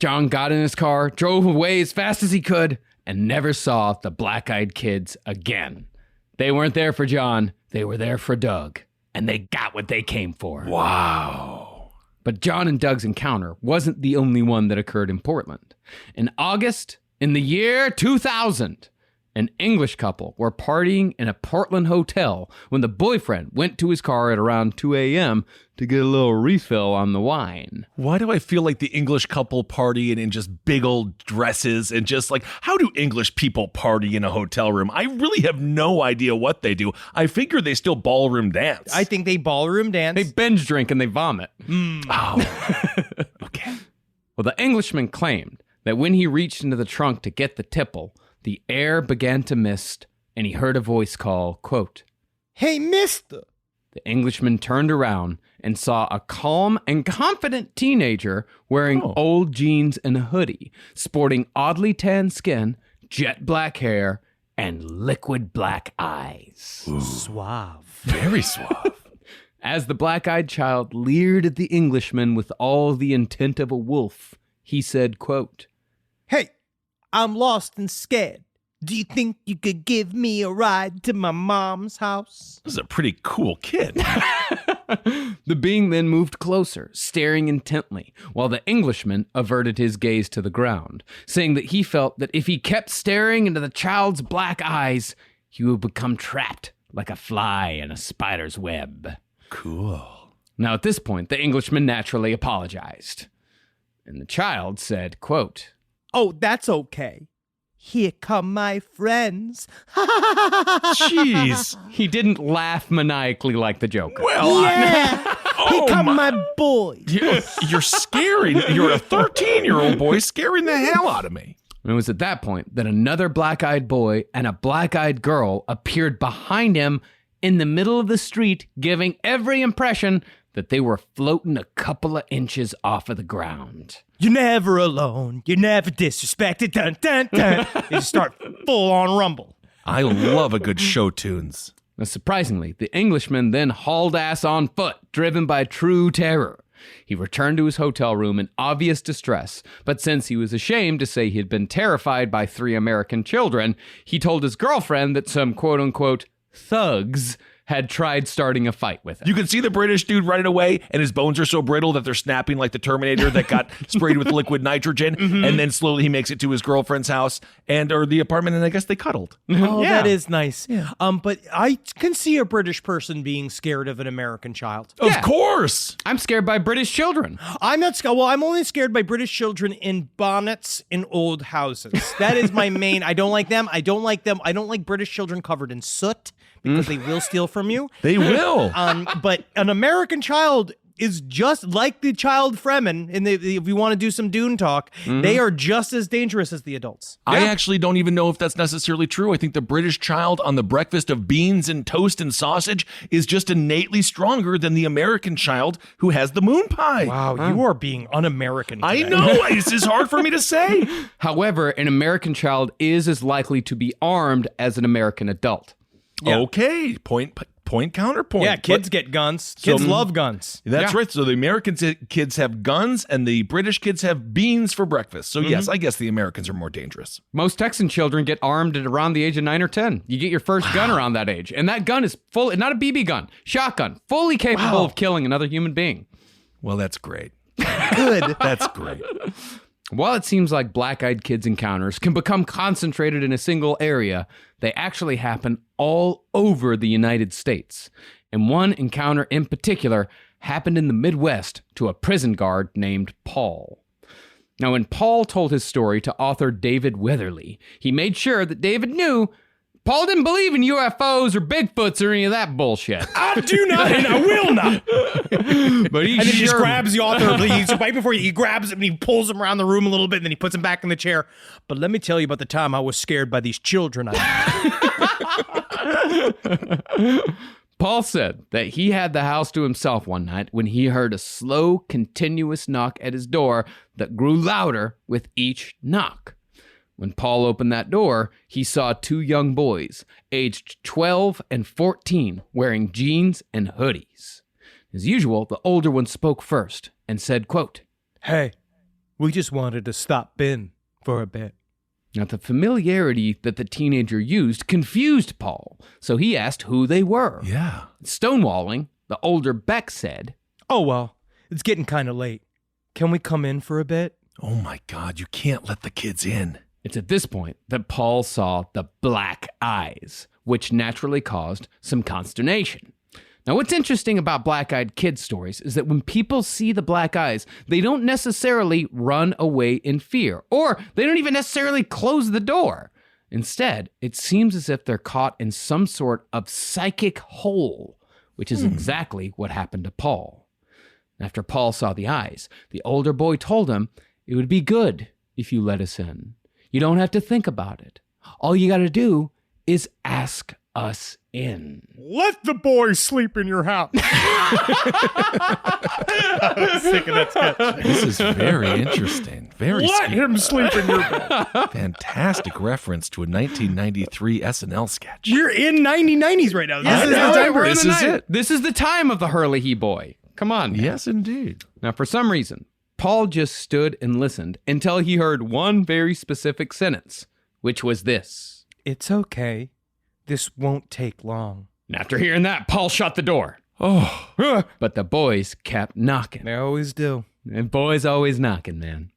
John got in his car, drove away as fast as he could, and never saw the black-eyed kids again. They weren't there for John, they were there for Doug, and they got what they came for. Wow. But John and Doug's encounter wasn't the only one that occurred in Portland. In August, in the year 2000, an English couple were partying in a Portland hotel when the boyfriend went to his car at around 2 a.m. to get a little refill on the wine. Why do I feel like the English couple party in just big old dresses and just like, how do English people party in a hotel room? I really have no idea what they do. I figure they still ballroom dance. I think they ballroom dance. They binge drink and they vomit. Oh. Okay. Well, the Englishman claimed that when he reached into the trunk to get the tipple, the air began to mist, and he heard a voice call, quote, Hey, mister. The Englishman turned around and saw a calm and confident teenager wearing old jeans and a hoodie, sporting oddly tan skin, jet black hair, and liquid black eyes. Ooh. Suave. Very suave. As the black-eyed child leered at the Englishman with all the intent of a wolf, he said, quote, Hey, I'm lost and scared. Do you think you could give me a ride to my mom's house? This is a pretty cool kid. The being then moved closer, staring intently, while the Englishman averted his gaze to the ground, saying that he felt that if he kept staring into the child's black eyes, he would become trapped like a fly in a spider's web. Cool. Now, at this point, the Englishman naturally apologized. And the child said, quote, Oh, that's okay. Here come my friends. Jeez. He didn't laugh maniacally like the Joker. Well, Yeah. Here come my boys. you're scaring. You're a 13-year-old boy scaring the hell out of me. And it was at that point that another black-eyed boy and a black-eyed girl appeared behind him in the middle of the street, giving every impression that they were floating a couple of inches off of the ground. You're never alone. You're never disrespected. Dun, dun, dun. You start full on rumble. I love a good show tunes. Now, surprisingly, the Englishman then hauled ass on foot, driven by true terror. He returned to his hotel room in obvious distress, but since he was ashamed to say he had been terrified by 3 American children, he told his girlfriend that some quote-unquote thugs had tried starting a fight with him. You can see the British dude running away, and his bones are so brittle that they're snapping like the Terminator that got sprayed with liquid nitrogen. And then slowly he makes it to his girlfriend's house or the apartment, and I guess they cuddled. Oh, Yeah. that is nice. Yeah. But I can see a British person being scared of an American child. Of course. I'm scared by British children. I'm not scared. Well, I'm only scared by British children in bonnets in old houses. That is my main. I don't like them. I don't like British children covered in soot because they will steal from you. They will. But an American child is just like the child Fremen. And if you want to do some Dune talk, they are just as dangerous as the adults. I actually don't even know if that's necessarily true. I think the British child on the breakfast of beans and toast and sausage is just innately stronger than the American child who has the moon pie. Wow, you are being un-American I today. know. This is hard for me to say. However, an American child is as likely to be armed as an American adult. Yeah. Okay. Point counterpoint. Yeah, kids get guns. Kids love guns. That's right. So the American kids have guns and the British kids have beans for breakfast. So yes, I guess the Americans are more dangerous. Most Texan children get armed at around the age of 9 or 10. You get your first gun around that age. And that gun is full, not a BB gun, shotgun, fully capable of killing another human being. Well, that's great. Good. That's great. While it seems like black-eyed kids encounters can become concentrated in a single area, they actually happen all over the United States. And one encounter in particular happened in the Midwest to a prison guard named Paul. Now, when Paul told his story to author David Weatherly, he made sure that David knew Paul didn't believe in UFOs or Bigfoots or any of that bullshit. I do not, and I will not. But he And then he just sure grabs the author. Right before he grabs him and he pulls him around the room a little bit, and then he puts him back in the chair. But let me tell you about the time I was scared by these children. Paul said that he had the house to himself one night when he heard a slow, continuous knock at his door that grew louder with each knock. When Paul opened that door, he saw two young boys, aged 12 and 14, wearing jeans and hoodies. As usual, the older one spoke first and said, quote, Hey, we just wanted to stop in for a bit. Now, the familiarity that the teenager used confused Paul, so he asked who they were. Yeah. Stonewalling, the older Beck said, Oh, well, it's getting kind of late. Can we come in for a bit? Oh my God, you can't let the kids in. It's at this point that Paul saw the black eyes, which naturally caused some consternation. Now, what's interesting about black-eyed kid stories is that when people see the black eyes, they don't necessarily run away in fear, or they don't even necessarily close the door. Instead, it seems as if they're caught in some sort of psychic hole, which is exactly what happened to Paul. After Paul saw the eyes, the older boy told him, it would be good if you let us in. You don't have to think about it. All you got to do is ask us in. Let the boys sleep in your house. I was sick of that sketch. This is very interesting. Very Let him sleep in your bed. fantastic reference to a 1993 SNL sketch. We're in 1990s right now. This is the All time right, we're in This the is night. it. This is the time of the Hurley boy. Come on. man. Yes, indeed. Now, for some reason, Paul just stood and listened until he heard one very specific sentence, which was this. It's okay. This won't take long. And after hearing that, Paul shut the door. Oh, But the boys kept knocking. They always do. And boys always knocking, man.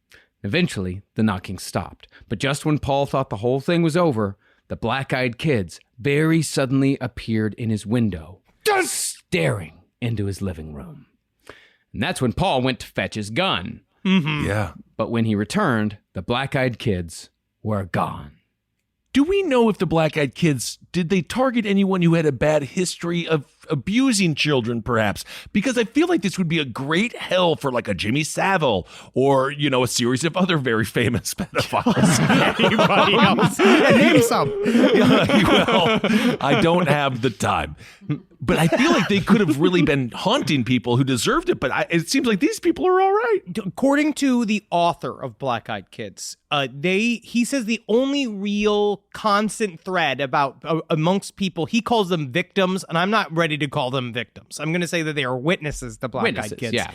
Eventually, the knocking stopped. But just when Paul thought the whole thing was over, the black-eyed kids very suddenly appeared in his window, staring into his living room. And that's when Paul went to fetch his gun. yeah. But when he returned, the black-eyed kids were gone. Do we know if the black-eyed kids, did they target anyone who had a bad history of abusing children, perhaps? Because I feel like this would be a great hell for like a Jimmy Savile or, you know, a series of other very famous pedophiles. Anybody else? Name some. Well, I don't have the time. But I feel like they could have really been haunting people who deserved it. But it seems like these people are all right. According to the author of Black Eyed Kids, he says the only real constant thread about amongst people, he calls them victims, and I'm not ready to call them victims. I'm going to say that they are witnesses to Black Eyed Kids. Yeah.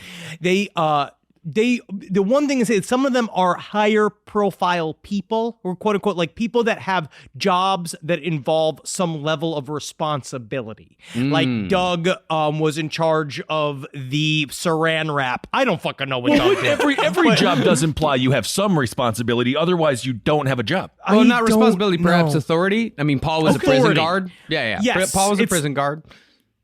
The one thing is that some of them are higher profile people, or quote unquote, like people that have jobs that involve some level of responsibility. Like Doug was in charge of the saran wrap. I don't fucking know what Doug did. Every job does imply you have some responsibility. Otherwise, you don't have a job. Well, I not don't responsibility, perhaps know. authority. I mean, Paul was a prison Authority. guard. Yeah. Yes, Paul was a it's- prison guard.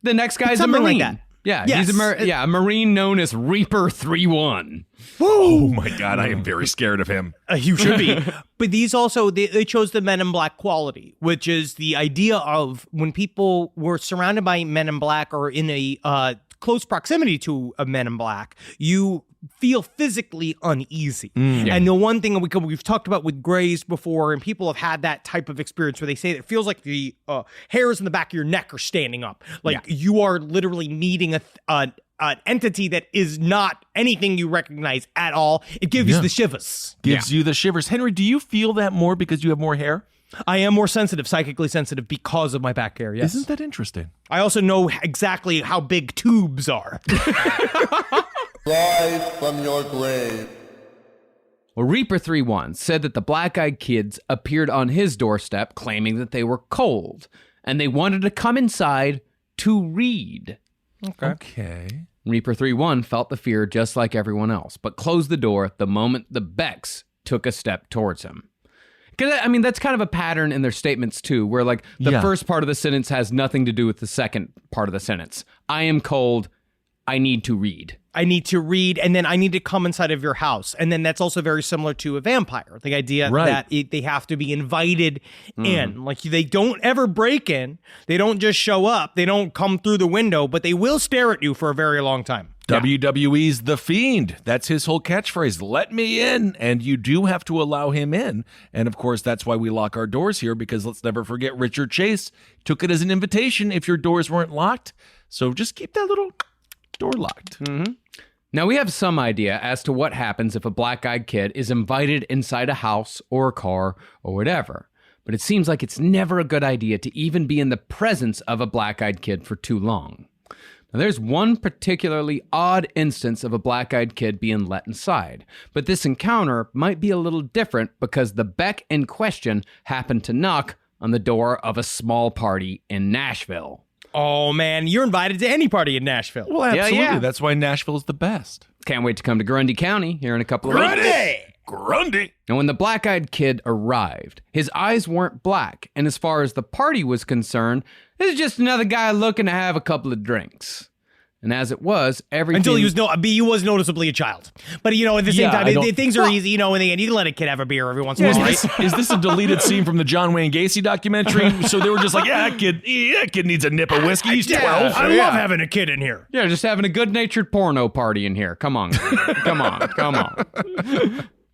The next guy's a something like Marine. that. Yeah, Yes. he's a Marine known as Reaper 3-1. Oh my God, I am very scared of him. You should be. But these also, they chose the Men in Black quality, which is the idea of when people were surrounded by Men in Black or in a close proximity to a Men in Black, you feel physically uneasy. And the one thing we've talked about with Grays before, and people have had that type of experience where they say that it feels like the hairs in the back of your neck are standing up. Like you are literally meeting an entity that is not anything you recognize at all. It gives you the shivers. Gives you the shivers. Henry, do you feel that more because you have more hair? I am more sensitive, psychically sensitive, because of my back hair, yes. Isn't that interesting? I also know exactly how big tubes are. Rise from your grave. Well, Reaper 3-1 said that the black-eyed kids appeared on his doorstep claiming that they were cold, and they wanted to come inside to read. Okay. Reaper 3-1 felt the fear just like everyone else, but closed the door the moment the Becks took a step towards him. Because, I mean, that's kind of a pattern in their statements, too, where, like, the first part of the sentence has nothing to do with the second part of the sentence. I am cold. I need to read. I need to read, and then I need to come inside of your house. And then that's also very similar to a vampire. The idea that they have to be invited in. Like, they don't ever break in. They don't just show up. They don't come through the window, but they will stare at you for a very long time. WWE's The Fiend. That's his whole catchphrase. Let me in. And you do have to allow him in. And of course, that's why we lock our doors here, because let's never forget Richard Chase took it as an invitation if your doors weren't locked. So just keep that little door locked. Mm-hmm. Now, we have some idea as to what happens if a black-eyed kid is invited inside a house or a car or whatever. But it seems like it's never a good idea to even be in the presence of a black-eyed kid for too long. Now, there's one particularly odd instance of a black-eyed kid being let inside, but this encounter might be a little different because the Beck in question happened to knock on the door of a small party in Nashville. Oh, man, you're invited to any party in Nashville. Well, absolutely. Yeah. That's why Nashville is the best. Can't wait to come to Grundy County here in a couple of weeks. Grundy. And when the black-eyed kid arrived, his eyes weren't black, and as far as the party was concerned, this is just another guy looking to have a couple of drinks. And as it was, everything... Until he was noticeably a child. But, at the same time, things are easy, and you can let a kid have a beer every once in a while, right? Is this a deleted scene from the John Wayne Gacy documentary? So they were just like, that kid needs a nip of whiskey. He's 12. I love having a kid in here. Yeah, just having a good-natured porno party in here. Come on. Come on.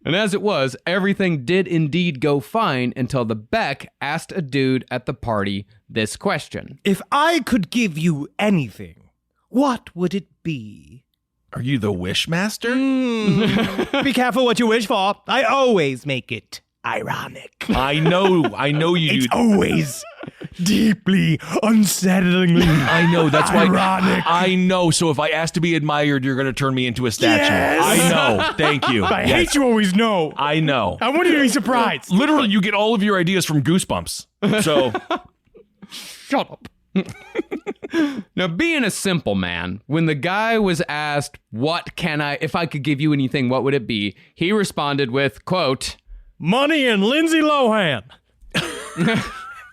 And as it was, everything did indeed go fine until the Beck asked a dude at the party this question. If I could give you anything, what would it be? Are you the Wishmaster? Be careful what you wish for. I always make it ironic. I know you It's do. always deeply, unsettlingly I know, that's why. ironic. I know, so if I ask to be admired, you're going to turn me into a statue. Yes. I know, thank you. I Yes. hate you always know. I know. I want you to be surprised. Literally, you get all of your ideas from Goosebumps. So, Shut up. Now, being a simple man, when the guy was asked, if I could give you anything, what would it be? He responded with, quote, Money and Lindsay Lohan.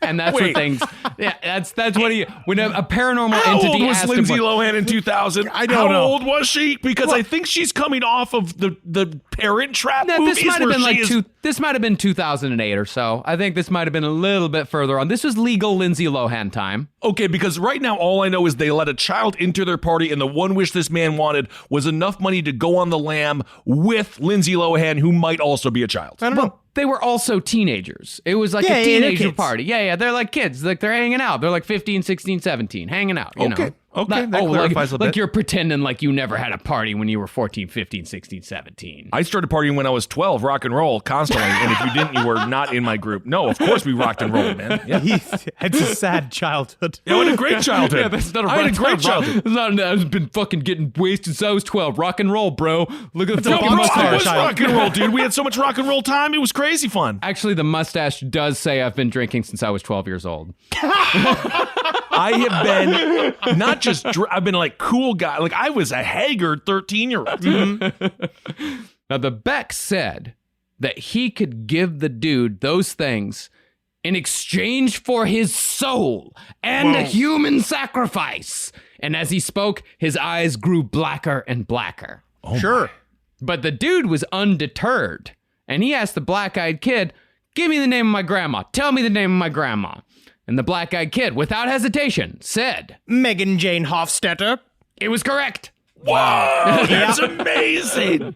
and that's Wait. what things, that's what when a paranormal how entity old was asked Lindsay him, Lohan in 2000? I don't How know. old was she? Because I think she's coming off of the Parent Trap No, movies this might have where been she is... this might have been 2008 or so. I think this might have been a little bit further on. This was legal Lindsay Lohan time. Okay, because right now all I know is they let a child enter their party, and the one wish this man wanted was enough money to go on the lam with Lindsay Lohan, who might also be a child. I don't know. They were also teenagers. It was like Yeah, a they're teenager kids. party. Yeah, they're like kids. Like they're hanging out. They're like 15, 16, 17, hanging out, you know. Okay, that clarifies a bit. Like you're pretending like you never had a party when you were 14, 15, 16, 17. I started partying when I was 12, rock and roll constantly, and if you didn't, you were not in my group. No, of course we rocked and rolled, man. Yeah. It's a sad childhood. I had a great childhood. Yeah, that's not a I had a great childhood. I've been fucking getting wasted since I was 12. Rock and roll, bro. Look at the No, fucking bro, mustache. it was rock and roll, dude. We had so much rock and roll time. It was crazy fun. Actually, the mustache does say I've been drinking since I was 12 years old. I have been not just, I've been like cool guy. Like I was a haggard 13-year-old. Now, the Beck said that he could give the dude those things in exchange for his soul and a human sacrifice. And as he spoke, his eyes grew blacker and blacker. Sure. But the dude was undeterred. And he asked the black-eyed kid, give me the name of my grandma. Tell me the name of my grandma. And the black-eyed kid, without hesitation, said, Megan Jane Hofstetter. it was correct. Whoa, that's amazing.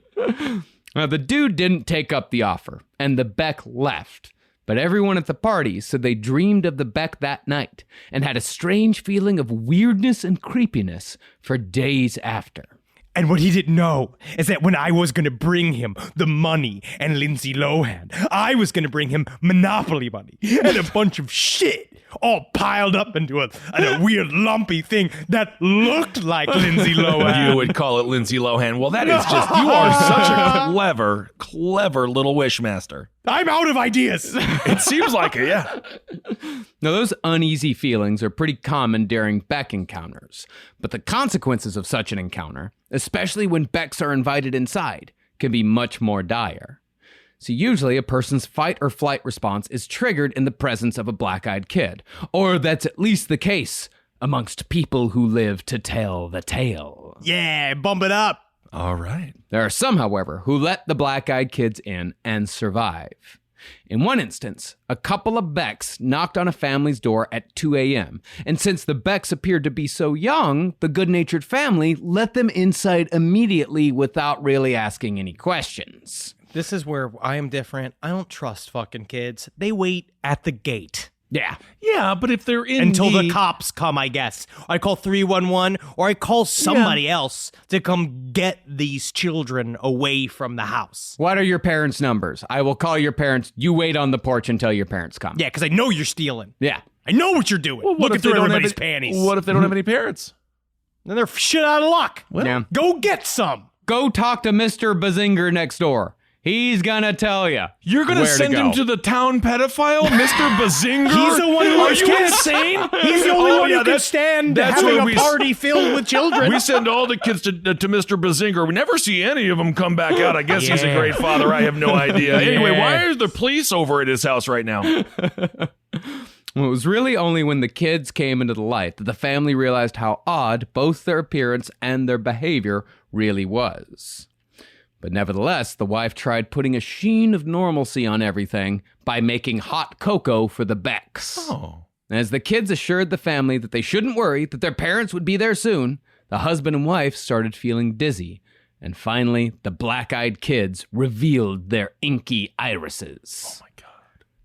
Now, the dude didn't take up the offer, and the Beck left. But everyone at the party said they dreamed of the Beck that night and had a strange feeling of weirdness and creepiness for days after. And what he didn't know is that when I was going to bring him the money and Lindsay Lohan, I was going to bring him Monopoly money and a bunch of shit all piled up into a weird lumpy thing that looked like Lindsay Lohan. You would call it Lindsay Lohan. Well, that is just, you are such a clever little wishmaster. I'm out of ideas. It seems like it, yeah. Now, those uneasy feelings are pretty common during Beck encounters, but the consequences of such an encounter, especially when Becks are invited inside, can be much more dire. So usually a person's fight or flight response is triggered in the presence of a black-eyed kid, or that's at least the case amongst people who live to tell the tale. Yeah, bump it up. All right. There are some, however, who let the black-eyed kids in and survive. In one instance, a couple of Becks knocked on a family's door at 2 a.m., and since the Becks appeared to be so young, the good-natured family let them inside immediately without really asking any questions. This is where I am different. I don't trust fucking kids. They wait at the gate. Yeah. Yeah, but if they're in Until the need- cops come, I guess. I call 311 or I call somebody else to come get these children away from the house. What are your parents' numbers? I will call your parents. You wait on the porch until your parents come. Yeah, because I know you're stealing. Yeah. I know what you're doing. Well, what Looking if they through don't have everybody's any- panties. What if they don't have any parents? Then they're shit out of luck. Yeah. Go get some. Go talk to Mr. Bazinger next door. He's gonna tell you. You're going to send him to the town pedophile, Mr. Bazinger? He's the one who Are likes you kids. insane? He's the only one who can stand that's having what a party filled with children. We send all the kids to Mr. Bazinger. We never see any of them come back out. I guess he's a great father. I have no idea. Anyway, why are the police over at his house right now? Well, it was really only when the kids came into the light that the family realized how odd both their appearance and their behavior really was. But nevertheless, the wife tried putting a sheen of normalcy on everything by making hot cocoa for the Becks. Oh. As the kids assured the family that they shouldn't worry, that their parents would be there soon, the husband and wife started feeling dizzy. And finally, the black-eyed kids revealed their inky irises. Oh, my God.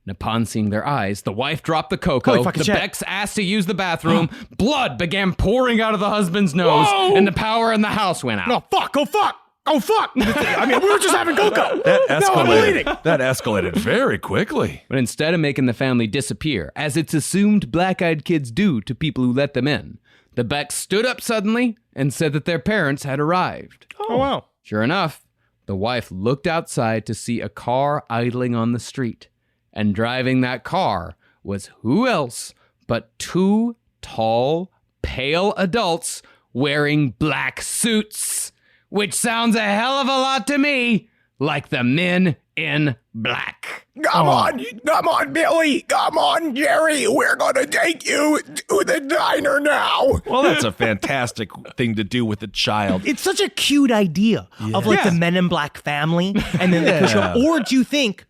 And upon seeing their eyes, the wife dropped the cocoa, Holy fucking the shit. Becks asked to use the bathroom, blood began pouring out of the husband's nose, and the power in the house went out. Oh, fuck. Oh, fuck. Oh, fuck. I mean, we were just having cocoa. That No, I'm bleeding. escalated. That escalated very quickly. But instead of making the family disappear, as it's assumed black-eyed kids do to people who let them in, the Becks stood up suddenly and said that their parents had arrived. Oh, wow. Sure enough, the wife looked outside to see a car idling on the street. And driving that car was who else but two tall, pale adults wearing black suits. Which sounds a hell of a lot to me like the Men in Black. Come on, Billy. Come on, Jerry. We're gonna take you to the diner now. Well, that's a fantastic thing to do with a child. It's such a cute idea of like the Men in Black family and then the children. Or do you think,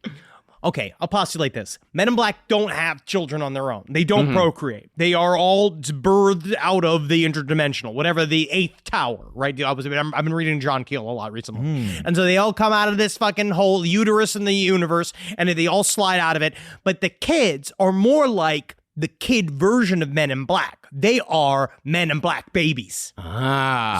okay, I'll postulate this. Men in Black don't have children on their own. They don't procreate. They are all birthed out of the interdimensional, whatever the eighth tower, right? I've been reading John Keel a lot recently. And so they all come out of this fucking whole uterus in the universe and they all slide out of it. But the kids are more like the kid version of Men in Black. They are Men in Black babies.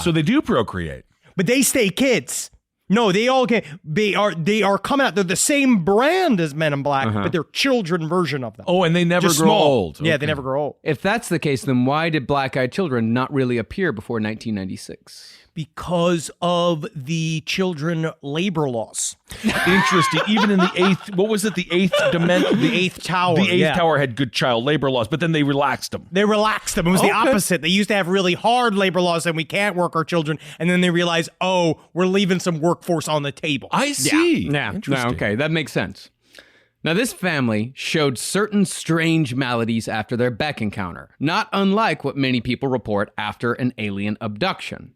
So they do procreate. But they stay kids. No, they all get. They are coming out. They're the same brand as Men in Black, but they're children version of them. Oh, and they never Just grow small. old. Yeah, Okay. they never grow old If that's the case, then why did black-eyed children not really appear before 1996? because of the children labor laws. Interesting. Even in the eighth, what was it? The eighth dimension? The eighth tower. The eighth yeah. tower had good child labor laws, but then they relaxed them. They relaxed them. It was the opposite. They used to have really hard labor laws and we can't work our children. And then they realized, oh, we're leaving some workforce on the table. I see. Yeah, no, Interesting. okay, that makes sense. Now, this family showed certain strange maladies after their Beck encounter, not unlike what many people report after an alien abduction.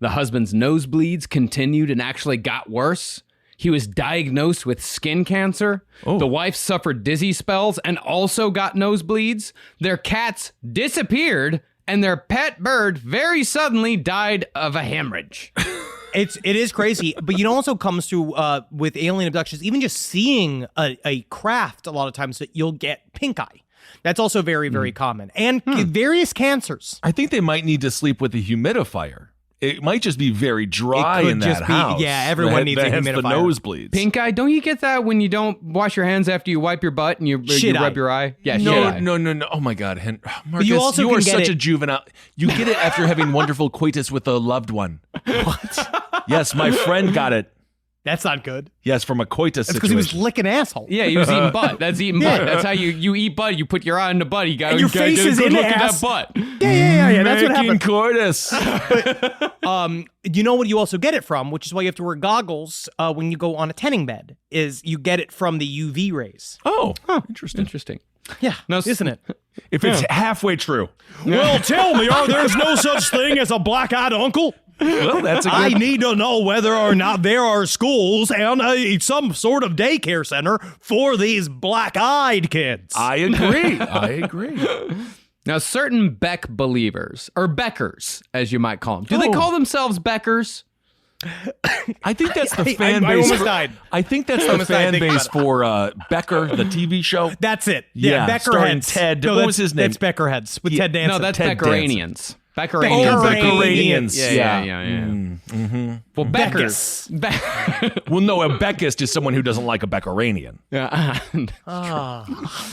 The husband's nosebleeds continued and actually got worse. He was diagnosed with skin cancer. The wife suffered dizzy spells and also got nosebleeds. Their cats disappeared, and their pet bird very suddenly died of a hemorrhage. It is crazy, but it also comes through with alien abductions. Even just seeing a craft, a lot of times that you'll get pink eye. That's also very, very common, and various cancers. I think they might need to sleep with a humidifier. It might just be very dry It could in that just be- house. yeah, everyone needs a hence the humidifier. nosebleeds. Pink eye, don't you get that when you don't wash your hands after you wipe your butt and you Shit rub eye. your eye? Yeah, shit No, eye. no. Oh my God, Marcus, you also are can get such it- a juvenile. You get it after having wonderful coitus with a loved one. What? Yes, my friend got it. That's not good. Yes, from a coitus That's because he was situation. licking asshole. Yeah, he was eating butt. That's eating butt. That's how you eat butt. You put your eye in the butt. You got And your face is in the look at ass. that butt. Yeah. That's what Making happened. coitus. You know what you also get it from, which is why you have to wear goggles when you go on a tanning bed, is you get it from the UV rays. Oh, interesting. Interesting. Yeah, No, isn't it? If it's halfway true. Well, tell me, there's no such thing as a black-eyed uncle? Well, that's a good... I need to know whether or not there are schools and some sort of daycare center for these black-eyed kids. I agree. Now, certain Beck believers, or Beckers, as you might call them, do they call themselves Beckers? I think that's the fan I base. almost died. I think that's the fan base for Becker, the TV show. That's it. Yeah, Yeah, starring Beckerheads. Ted. No, What was his name? That's Beckerheads with Ted Danson. No, that's Ted Beckeranians. Beckeranians. Yeah. Well, Beckers. Well, no, a Beckist is someone who doesn't like a Beckeranian.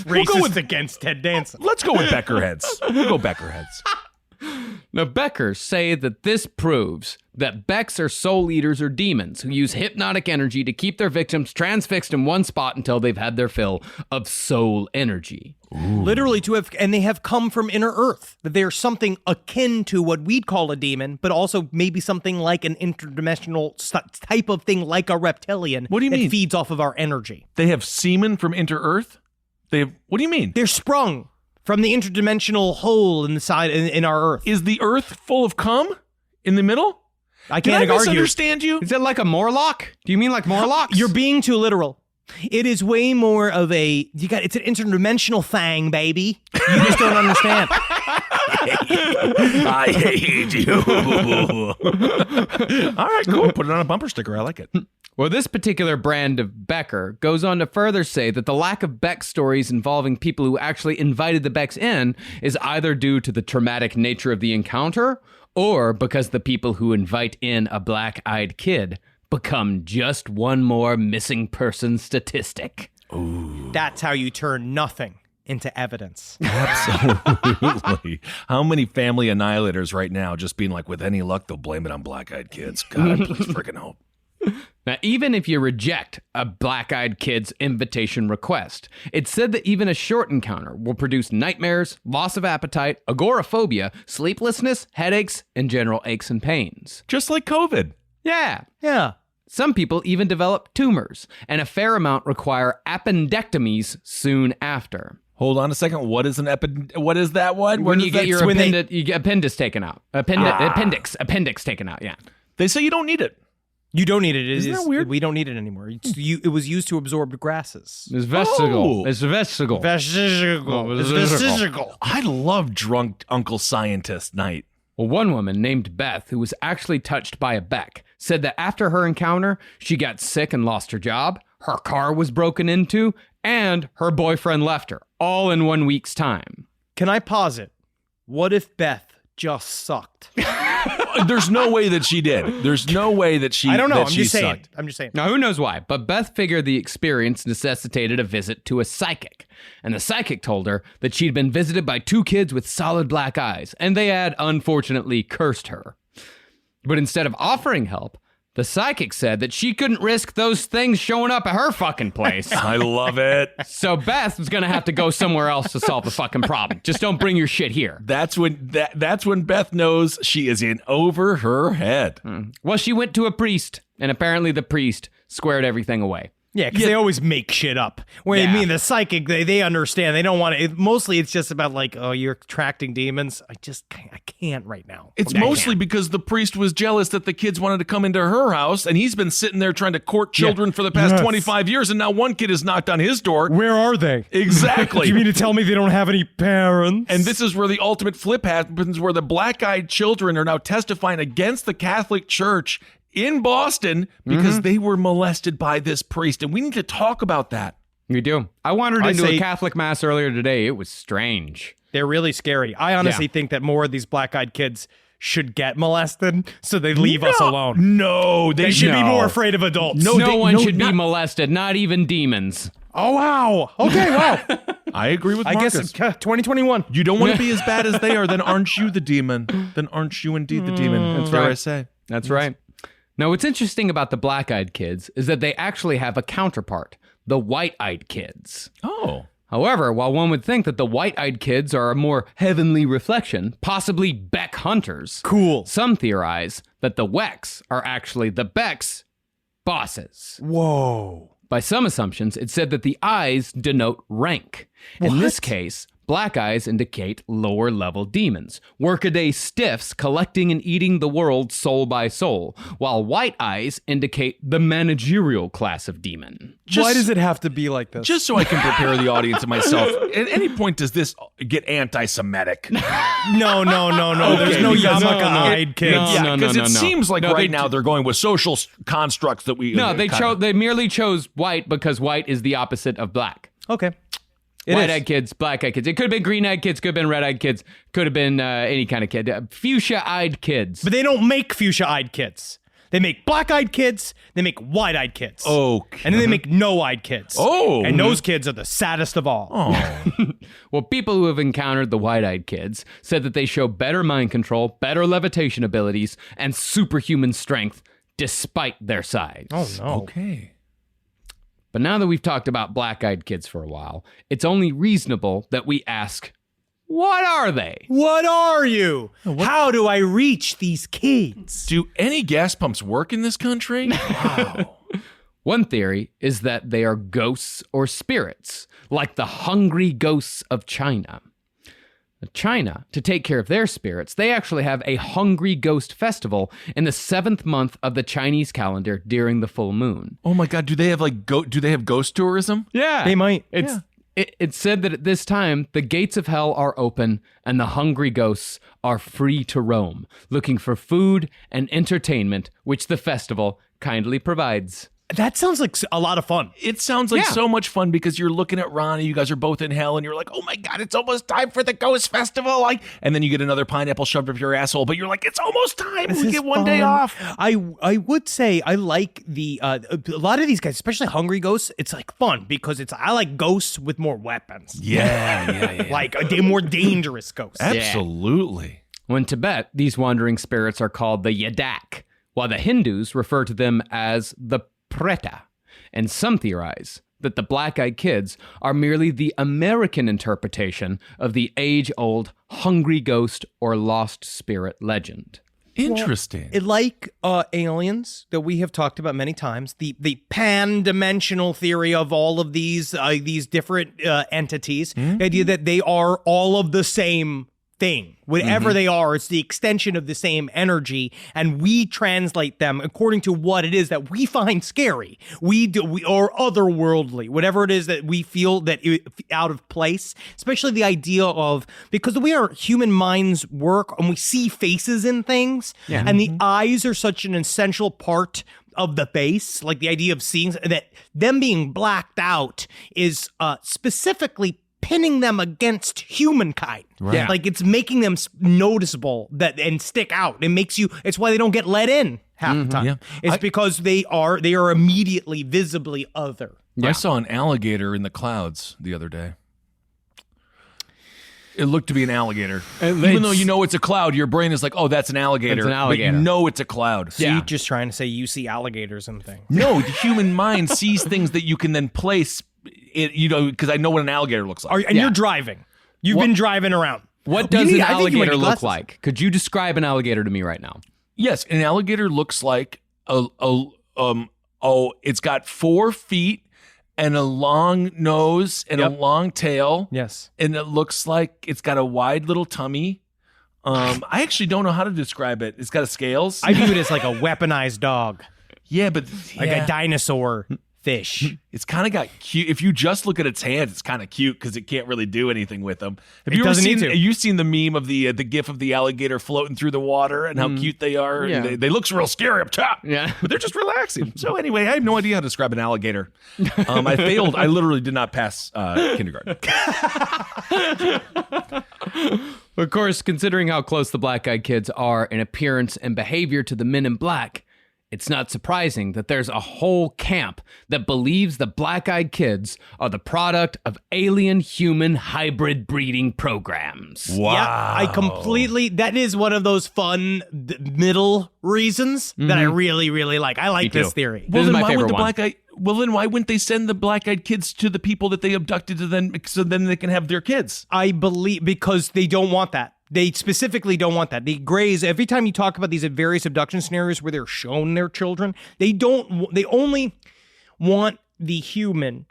Racist against Ted Danson. Let's go with Beckerheads. We'll go Beckerheads. Now, Beckers say that this proves that Becks are soul eaters or demons who use hypnotic energy to keep their victims transfixed in one spot until they've had their fill of soul energy. Literally and they have come from inner earth. That they're something akin to what we'd call a demon, but also maybe something like an interdimensional type of thing like a reptilian. What do you that mean? Feeds off of our energy. They have semen from Inter-Earth? What do you mean? They're sprung from the interdimensional hole in the side in our earth. Is the Earth full of cum in the middle? I Can can't I argue. misunderstand you? Is it like a Morlock? Do you mean like Morlocks? You're being too literal. It is way more of it's an interdimensional thing, baby. You just don't understand. I hate you. All right, cool. Put it on a bumper sticker. I like it. Well, this particular brand of Becker goes on to further say that the lack of Beck stories involving people who actually invited the Becks in is either due to the traumatic nature of the encounter or because the people who invite in a black-eyed kid become just one more missing person statistic. That's how you turn nothing into evidence. Absolutely. How many family annihilators right now just being like, with any luck, they'll blame it on black-eyed kids. God, please freaking hope. Now, even if you reject a black-eyed kid's invitation request, it's said that even a short encounter will produce nightmares, loss of appetite, agoraphobia, sleeplessness, headaches, and general aches and pains. Just like COVID. Yeah. Yeah. Some people even develop tumors, and a fair amount require appendectomies soon after. Hold on a second. What is what is that one? When you get your when they- you get appendix taken out. Appendix taken out, yeah. They say you don't need it. You don't need it. Isn't that weird? We don't need it anymore. It was used to absorb grasses. It's vesicle. Oh. It's vesicle. Vesicle. I love drunk Uncle Scientist night. Well, one woman named Beth, who was actually touched by a Beck, said that after her encounter, she got sick and lost her job, her car was broken into, and her boyfriend left her, all in 1 week's time. Can I pause it? What if Beth just sucked? There's no way that she did. There's no way that she. I don't know. That I'm she just saying. sucked. I'm just saying. Now, who knows why, but Beth figured the experience necessitated a visit to a psychic. And the psychic told her that she'd been visited by 2 kids with solid black eyes, and they had, unfortunately, cursed her. But instead of offering help, the psychic said that she couldn't risk those things showing up at her fucking place. I love it. So Beth was going to have to go somewhere else to solve the fucking problem. Just don't bring your shit here. That's when Beth knows she is in over her head. Well, she went to a priest, and apparently the priest squared everything away. Yeah, because they always make shit up. When Yeah. I mean, the psychic, they understand. They don't want to. Mostly, it's just about like, oh, you're attracting demons. I can't right now. It's I mostly can't. because the priest was jealous that the kids wanted to come into her house, and he's been sitting there trying to court children for the past 25 years, and now one kid has knocked on his door. Where are they? Exactly. You mean to tell me they don't have any parents? And this is where the ultimate flip happens, where the black-eyed children are now testifying against the Catholic Church in Boston because they were molested by this priest. And we need to talk about that. We do. I wandered into say- a Catholic mass earlier today. It was strange. They're really scary. I honestly think that more of these black-eyed kids should get molested, so they leave us alone. No, They should be more afraid of adults. No one should be molested, not even demons. Oh wow. Okay. Wow. I agree with I Marcus. guess 2021. You don't want to be as bad as they are, then aren't you the demon? Then aren't you indeed the demon? That's right. I say. That's right. Now, what's interesting about the black-eyed kids is that they actually have a counterpart, the white-eyed kids. Oh. However, while one would think that the white-eyed kids are a more heavenly reflection, possibly Beck hunters, Cool. some theorize that the Wecks are actually the Beck's bosses. Whoa. By some assumptions, it's said that the eyes denote rank. In this case, Black eyes indicate lower level demons, workaday stiffs collecting and eating the world soul by soul, while white eyes indicate the managerial class of demon. Why does it have to be like this? Just so I can prepare the audience and myself, at any point does this get anti-Semitic? No. There's no yarmulke-eyed kids. Yeah, because it seems like they now they're going with social constructs that we... No, they merely chose white because white is the opposite of black. Okay. White-eyed kids, black-eyed kids. It could have been green-eyed kids, could have been red-eyed kids, could have been any kind of kid. Fuchsia-eyed kids. But they don't make fuchsia-eyed kids. They make black-eyed kids. They make white-eyed kids. Okay. And then they make no-eyed kids. Oh. And those kids are the saddest of all. Oh. Well, people who have encountered the white-eyed kids said that they show better mind control, better levitation abilities, and superhuman strength despite their size. Oh, no. Okay. But now that we've talked about black-eyed kids for a while, it's only reasonable that we ask, what are they? What are you? How do I reach these kids? Do any gas pumps work in this country? Wow. One theory is that they are ghosts or spirits, like the hungry ghosts of China. China, to take care of their spirits, they actually have a hungry ghost festival in the 7th month of the Chinese calendar during the full moon. Oh my God, do they have do they have ghost tourism? Yeah. They might. It's said that at this time, the gates of hell are open and the hungry ghosts are free to roam, looking for food and entertainment, which the festival kindly provides. That sounds like a lot of fun. It sounds like Yeah. so much fun because you're looking at Ronnie, you guys are both in hell, and you're like, oh my God, it's almost time for the ghost festival. And then you get another pineapple shoved up your asshole, but you're like, it's almost time. We get one day off. I would say I like a lot of these guys, especially hungry ghosts. It's like fun because I like ghosts with more weapons. Yeah. Like a more dangerous ghosts. Absolutely. Well, in Tibet, these wandering spirits are called the Yadak, while the Hindus refer to them as the Preta. And some theorize that the black-eyed kids are merely the American interpretation of the age-old hungry ghost or lost spirit legend. Interesting. Like aliens that we have talked about many times, the pan-dimensional theory of all of these different entities, the idea that they are all of the same thing. Whatever they are, it's the extension of the same energy, and we translate them according to what it is that we find scary. Or otherworldly, whatever it is that we feel that out of place. Especially the idea of, because the way our human minds work, and we see faces in things, and the eyes are such an essential part of the face, like the idea of seeing that them being blacked out is specifically pinning them against humankind. Right. Yeah. Like it's making them noticeable and stick out. It's why they don't get let in half the time. Yeah. It's because they are immediately visibly other. I saw an alligator in the clouds the other day. It looked to be an alligator. Even though you know it's a cloud, your brain is like, oh, that's an alligator. It's an alligator. But you know it's a cloud. So you're just trying to say you see alligators and things. No, the human mind sees things that you can then place, because I know what an alligator looks like. You're driving. You've been driving around. What does an I think you might alligator need look glasses. like? Could you describe an alligator to me right now? Yes, an alligator looks like it's got 4 feet and a long nose and a long tail. Yes. And it looks like it's got a wide little tummy. I actually don't know how to describe it. It's got scales. I view it as like a weaponized dog, Yeah, but like a dinosaur fish. It's kind of got cute. If you just look at its hands, it's kind of cute because it can't really do anything with them. Have you ever doesn't seen? need to. You've seen the meme of the gif of the alligator floating through the water and how cute they are. Yeah. They look real scary up top. Yeah. But they're just relaxing. So anyway, I have no idea how to describe an alligator. I failed. I literally did not pass kindergarten. Of course, considering how close the black-eyed kids are in appearance and behavior to the Men in Black, it's not surprising that there's a whole camp that believes the black-eyed kids are the product of alien-human hybrid breeding programs. Wow. Yeah, I completely. That is one of those fun middle reasons that I really, really like. I like this theory. This is my favorite one. Then why wouldn't they send the black-eyed kids to the people that they abducted so then they can have their kids? I believe because they don't want that. They specifically don't want that. The Greys, every time you talk about these various abduction scenarios where they're shown their children, they only want the human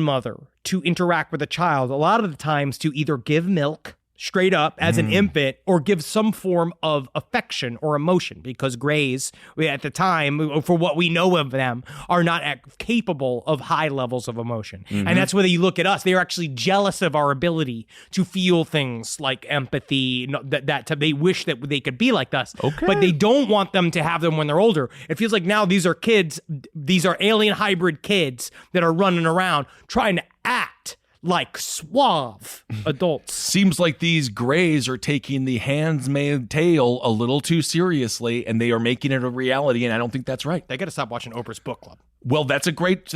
mother to interact with a child, a lot of the times to either give milk straight up as an infant or give some form of affection or emotion, because Greys at the time, for what we know of them, are not capable of high levels of emotion. And that's whether you look at us, they're actually jealous of our ability to feel things like empathy, that they wish that they could be like us, but they don't want them to have them when they're older. It feels like now these are kids, these are alien hybrid kids that are running around trying to act like suave adults. Seems like these Greys are taking the Handmaid's Tale a little too seriously, and they are making it a reality, and I don't think that's right. They got to stop watching Oprah's book club. Well, that's a great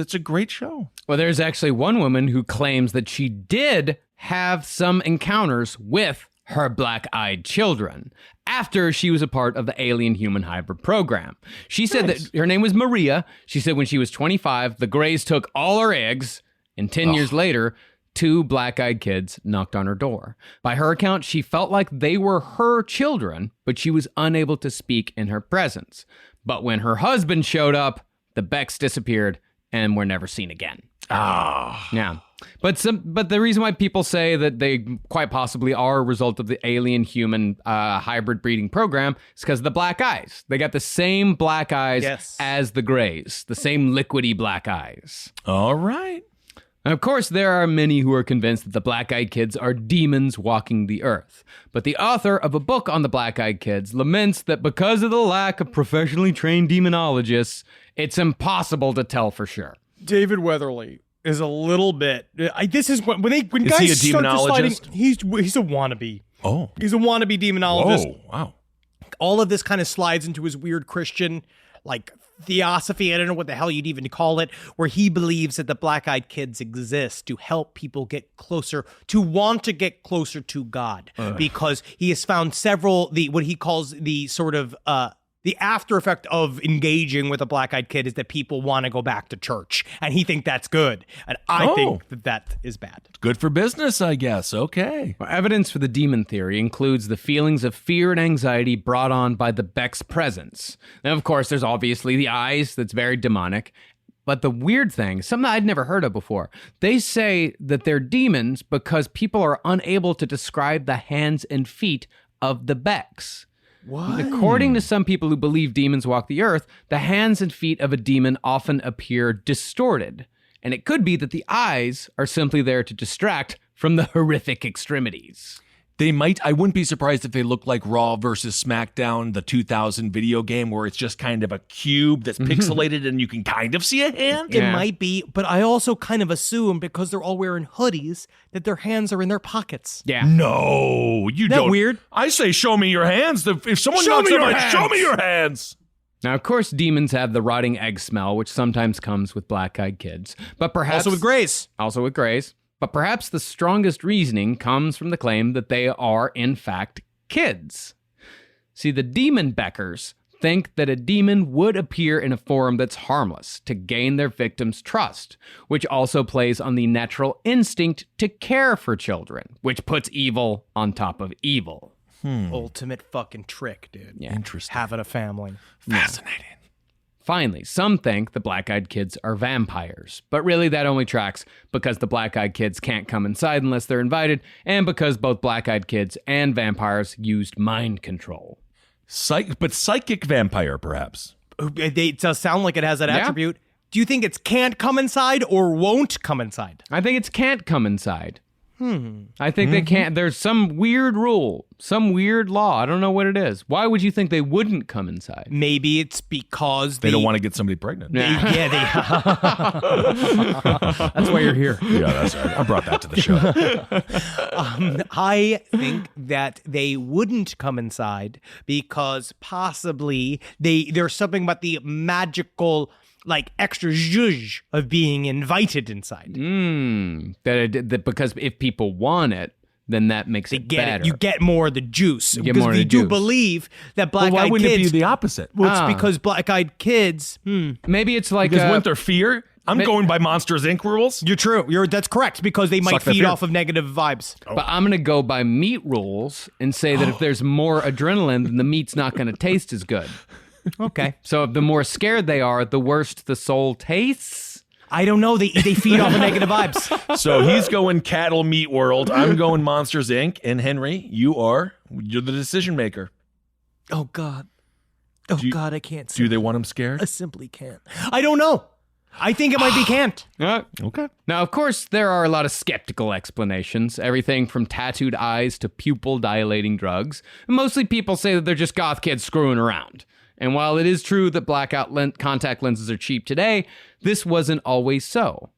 show. Well, there's actually one woman who claims that she did have some encounters with her black-eyed children after she was a part of the alien human hybrid program. She said that her name was Maria. She said when she was 25, the Greys took all her eggs, and 10 years later, 2 black-eyed kids knocked on her door. By her account, she felt like they were her children, but she was unable to speak in her presence. But when her husband showed up, the Becks disappeared and were never seen again. Yeah. But the reason why people say that they quite possibly are a result of the alien-human hybrid breeding program is because of the black eyes. They got the same black eyes as the Greys, the same liquidy black eyes. All right. And of course, there are many who are convinced that the black-eyed kids are demons walking the earth. But the author of a book on the black-eyed kids laments that because of the lack of professionally trained demonologists, it's impossible to tell for sure. David Weatherly is a little bit. This is when Is guys he a start deciding, demonologist? he's a wannabe. Oh. He's a wannabe demonologist. Oh, wow. All of this kind of slides into his weird Christian, like, theosophy, I don't know what the hell you'd even call it, where he believes that the black-eyed kids exist to help people get closer, to want to get closer to God, because he has found several, what he calls the sort of, the after effect of engaging with a black-eyed kid is that people want to go back to church, and he thinks that's good, and I think that is bad. Good for business, I guess. Okay. Well, evidence for the demon theory includes the feelings of fear and anxiety brought on by the Beck's presence. Now, of course, there's obviously the eyes, that's very demonic. But the weird thing, something I'd never heard of before, they say that they're demons because people are unable to describe the hands and feet of the Becks. What? According to some people who believe demons walk the earth, the hands and feet of a demon often appear distorted. And it could be that the eyes are simply there to distract from the horrific extremities. They might, I wouldn't be surprised if they look like Raw versus SmackDown, the 2000 video game where it's just kind of a cube that's pixelated and you can kind of see a hand. It might be, but I also kind of assume because they're all wearing hoodies that their hands are in their pockets. Yeah. No, you Isn't that don't. weird? I say, show me your hands. If someone knocks on my, show me your hands. Now, of course, demons have the rotting egg smell, which sometimes comes with black-eyed kids. But perhaps Also with Grace. But perhaps the strongest reasoning comes from the claim that they are, in fact, kids. See, the demon Beckers think that a demon would appear in a form that's harmless to gain their victim's trust, which also plays on the natural instinct to care for children, which puts evil on top of evil. Ultimate fucking trick, dude. Yeah. Interesting. Having a family. Fascinating. Finally, some think the black-eyed kids are vampires, but really that only tracks because the black-eyed kids can't come inside unless they're invited, and because both black-eyed kids and vampires used mind control. But psychic vampire, perhaps. It does sound like it has that attribute. Do you think it's can't come inside or won't come inside? I think it's can't come inside. I think they can't. There's some weird rule, some weird law. I don't know what it is. Why would you think they wouldn't come inside? Maybe it's because They don't want to get somebody pregnant. That's why you're here. Yeah, that's right. I brought that to the show. I think that they wouldn't come inside because possibly there's something about the magical, like, extra zhuzh of being invited inside. That because if people want it, then that makes it better. You get more of the juice. You get more of the do juice. believe that black-eyed Why wouldn't kids... it be the opposite? Well, it's because black-eyed kids... Maybe it's like Because wouldn't there fear? I'm going by Monsters, Inc. rules. You're true. That's correct, because they might Suck that feed fear. off of negative vibes. But I'm going to go by meat rules and say that if there's more adrenaline, then the meat's not going to taste as good. Okay. So if the more scared they are, the worse the soul tastes. I don't know. They feed off of negative vibes. So he's going Cattle Meat World. I'm going Monsters Inc. And Henry, you're the decision maker. Oh, God. God, I can't. Do they want him scared? I simply can't. I don't know. I think it might be can't. Okay. Now, of course, there are a lot of skeptical explanations, everything from tattooed eyes to pupil dilating drugs. Mostly people say that they're just goth kids screwing around. And while it is true that blackout contact lenses are cheap today, this wasn't always so.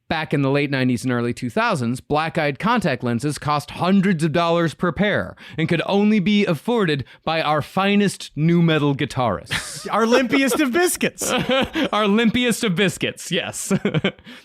Back in the late 90s and early 2000s, black-eyed contact lenses cost hundreds of dollars per pair and could only be afforded by our finest nu metal guitarists. Our limpiest of biscuits. Our limpiest of biscuits, yes.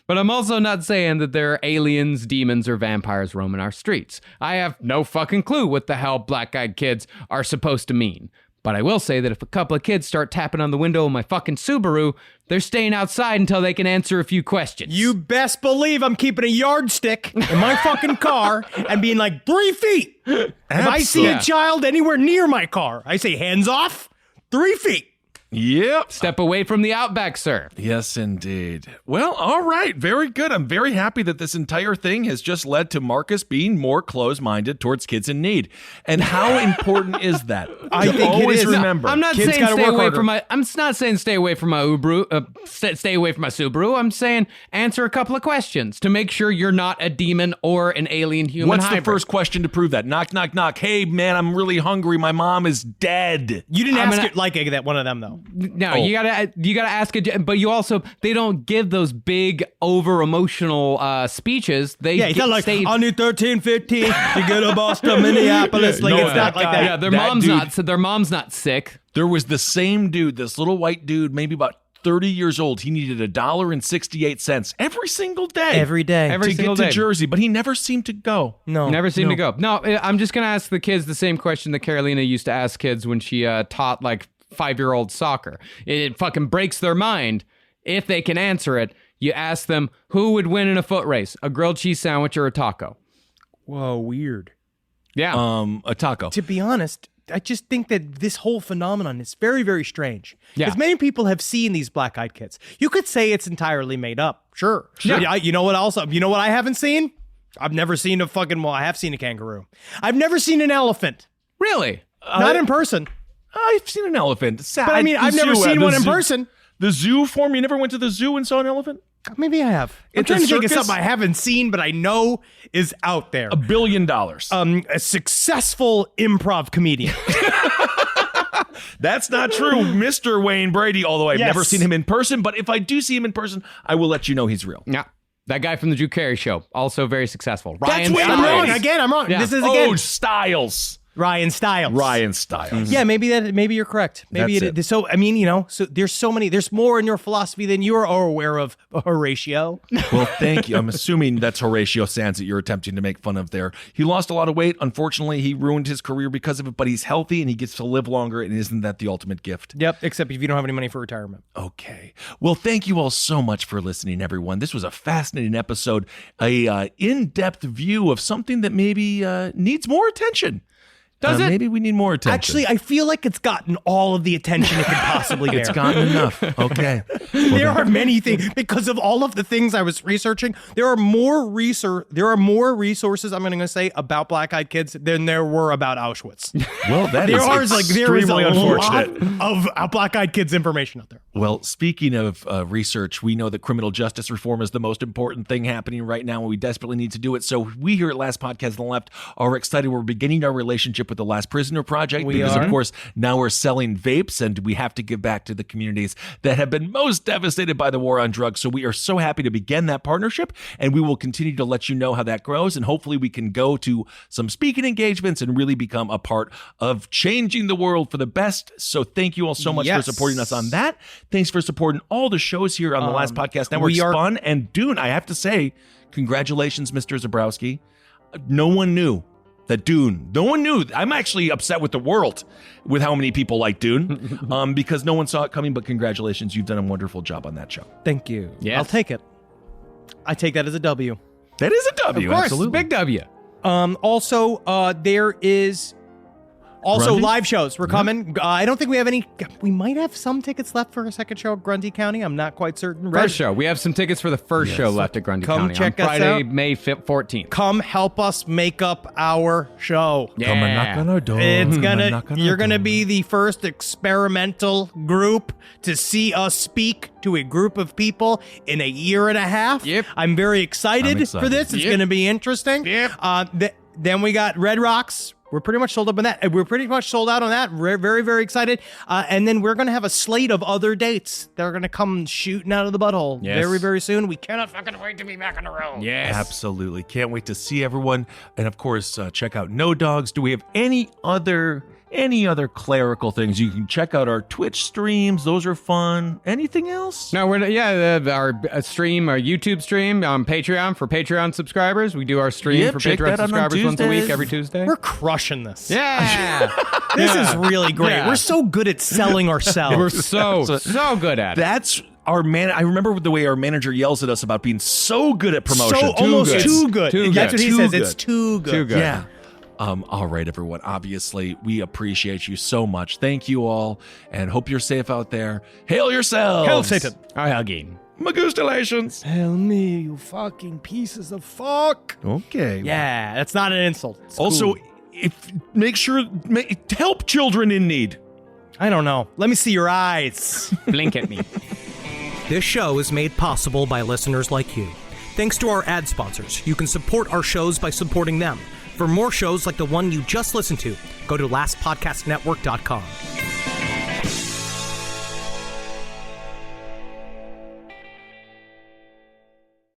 But I'm also not saying that there are aliens, demons, or vampires roaming our streets. I have no fucking clue what the hell black-eyed kids are supposed to mean. But I will say that if a couple of kids start tapping on the window of my fucking Subaru, they're staying outside until they can answer a few questions. You best believe I'm keeping a yardstick in my fucking car and being like 3 feet. If I see a child anywhere near my car, I say hands off, 3 feet. Yep. Step away from the outback, sir. Yes, indeed. Well, all right. Very good. I'm very happy that this entire thing has just led to Marcus being more closed-minded towards kids in need. And how important is that? I think always it is. remember. I'm not Kids saying gotta stay work away harder. from my. I'm not saying stay away from my stay away from my Subaru. I'm saying answer a couple of questions to make sure you're not a demon or an alien human What's hybrid. the first question to prove that? Knock, knock, knock. Hey, man, I'm really hungry. My mom is dead. You didn't I'm ask gonna- it like that one of them, though. No, you gotta ask it, but you also they don't give those big over emotional speeches. They Yeah, it's not like, stay- I need 13, 15 to get a bus to Minneapolis. Like, No, it's not like that. Yeah, their That mom's not sick. There was the same dude, this little white dude, maybe about 30 years old. He needed $1.68 every single day. Every day. Every to single get to day. Jersey, but he never seemed to go. No. Never seemed to go. No, I'm just gonna ask the kids the same question that Carolina used to ask kids when she taught like 5-year-old soccer. It fucking breaks their mind. If they can answer it, you ask them who would win in a foot race, a grilled cheese sandwich or a taco. Whoa, weird. Yeah. A taco. To be honest, I just think that this whole phenomenon is very, very strange. Yeah. Because many people have seen these black-eyed kids. You could say it's entirely made up. Sure. Yeah. You know what else? You know what I haven't seen? I've never seen a fucking, well, I have seen a kangaroo. I've never seen an elephant. Really? Not in person. I've seen an elephant. But I mean, I've never seen one in person. The zoo form? You never went to the zoo and saw an elephant? Maybe I have. I'm It's a trying to think of circus? something I haven't seen, but I know is out there. $1 billion. A successful improv comedian. That's not true, Mr. Wayne Brady, although I've Yes. never seen him in person. But if I do see him in person, I will let you know he's real. Yeah. That guy from the Drew Carey Show, also very successful. That's Ryan Wayne I'm Stiles. wrong. Brady. Again, I'm wrong. Yeah. This is again Oh, Styles. Ryan Stiles. Ryan Styles. Yeah, maybe you're correct. Maybe That's it. So I mean, you know, so there's more in your philosophy than you are aware of, Horatio. Well, thank you. I'm assuming that's Horatio Sands that you're attempting to make fun of there. He lost a lot of weight. Unfortunately, he ruined his career because of it, but he's healthy and he gets to live longer. And isn't that the ultimate gift? Yep, except if you don't have any money for retirement. Okay. Well, thank you all so much for listening, everyone. This was a fascinating episode, a in-depth view of something that maybe needs more attention. Does it? Maybe we need more attention. Actually, I feel like it's gotten all of the attention it could possibly bear. it's gotten enough. Okay. There are many things because of all of the things I was researching. There are more resources I'm going to say about black-eyed kids than there were about Auschwitz. Well, that There is is a extremely lot unfortunate. of black-eyed kids information out there. Well, speaking of research, we know that criminal justice reform is the most important thing happening right now, and we desperately need to do it. So we here at Last Podcast on the Left are excited. We're beginning our relationship with the Last Prisoner Project because, of course, now we're selling vapes, and we have to give back to the communities that have been most devastated by the war on drugs. So we are so happy to begin that partnership, and we will continue to let you know how that grows, and hopefully we can go to some speaking engagements and really become a part of changing the world for the best. So thank you all so much for supporting us on that. Thanks for supporting all the shows here on the Last Podcast Network. we are- Spun and Dune. I have to say, congratulations, Mr. Zabrowski. No one knew that Dune. No one knew. I'm actually upset with the world with how many people like Dune because no one saw it coming. But congratulations, you've done a wonderful job on that show. Thank you. Yes. I'll take it. I take that as a W. That is a W. Of course, absolutely. big W. Also, there is Also, Grundy? live shows. We're coming. I don't think we have any. We might have some tickets left for a second show at Grundy County. I'm not quite certain. First show. We have some tickets for the first show left at Grundy Come County check on us Friday, out. May 14th. Come help us make up our show. Yeah. Come and knock on our door. It's Come and knock on our you're gonna door. be the first experimental group to see us speak to a group of people in a year and a half. Yep. I'm very excited, I'm excited. for this. It's gonna be interesting. Yep. Then we got Red Rocks. We're pretty much sold up on that. We're pretty much sold out on that. We're very, very excited. And then we're going to have a slate of other dates that are going to come shooting out of the butthole Yes. very, very soon. We cannot fucking wait to be back on the road. Yes. Absolutely. Can't wait to see everyone. And of course, check out No Dogs. Do we have any other clerical things? You can check out our Twitch streams. Those are fun. Anything else? No, our stream, our YouTube stream on Patreon for Patreon subscribers. We do our stream Yep, for check Patreon that out on subscribers once a week, Tuesdays. every Tuesday. We're crushing this. Yeah. This is really great. Yeah. We're so good at selling ourselves. We're so good at it. That's our man. I remember the way our manager yells at us about being so good at promotion. so almost good. too good. Too That's good. what he Too says. good. It's too good. Too good. Yeah. All right, everyone. Obviously, we appreciate you so much. Thank you all, and hope you're safe out there. Hail yourselves. Hail Satan. Again. Magustalations. Tell me, you fucking pieces of fuck. Okay. Yeah, that's not an insult. It's Also, cool. help children in need. I don't know. Let me see your eyes. Blink at me. This show is made possible by listeners like you. Thanks to our ad sponsors, you can support our shows by supporting them. For more shows like the one you just listened to, go to lastpodcastnetwork.com.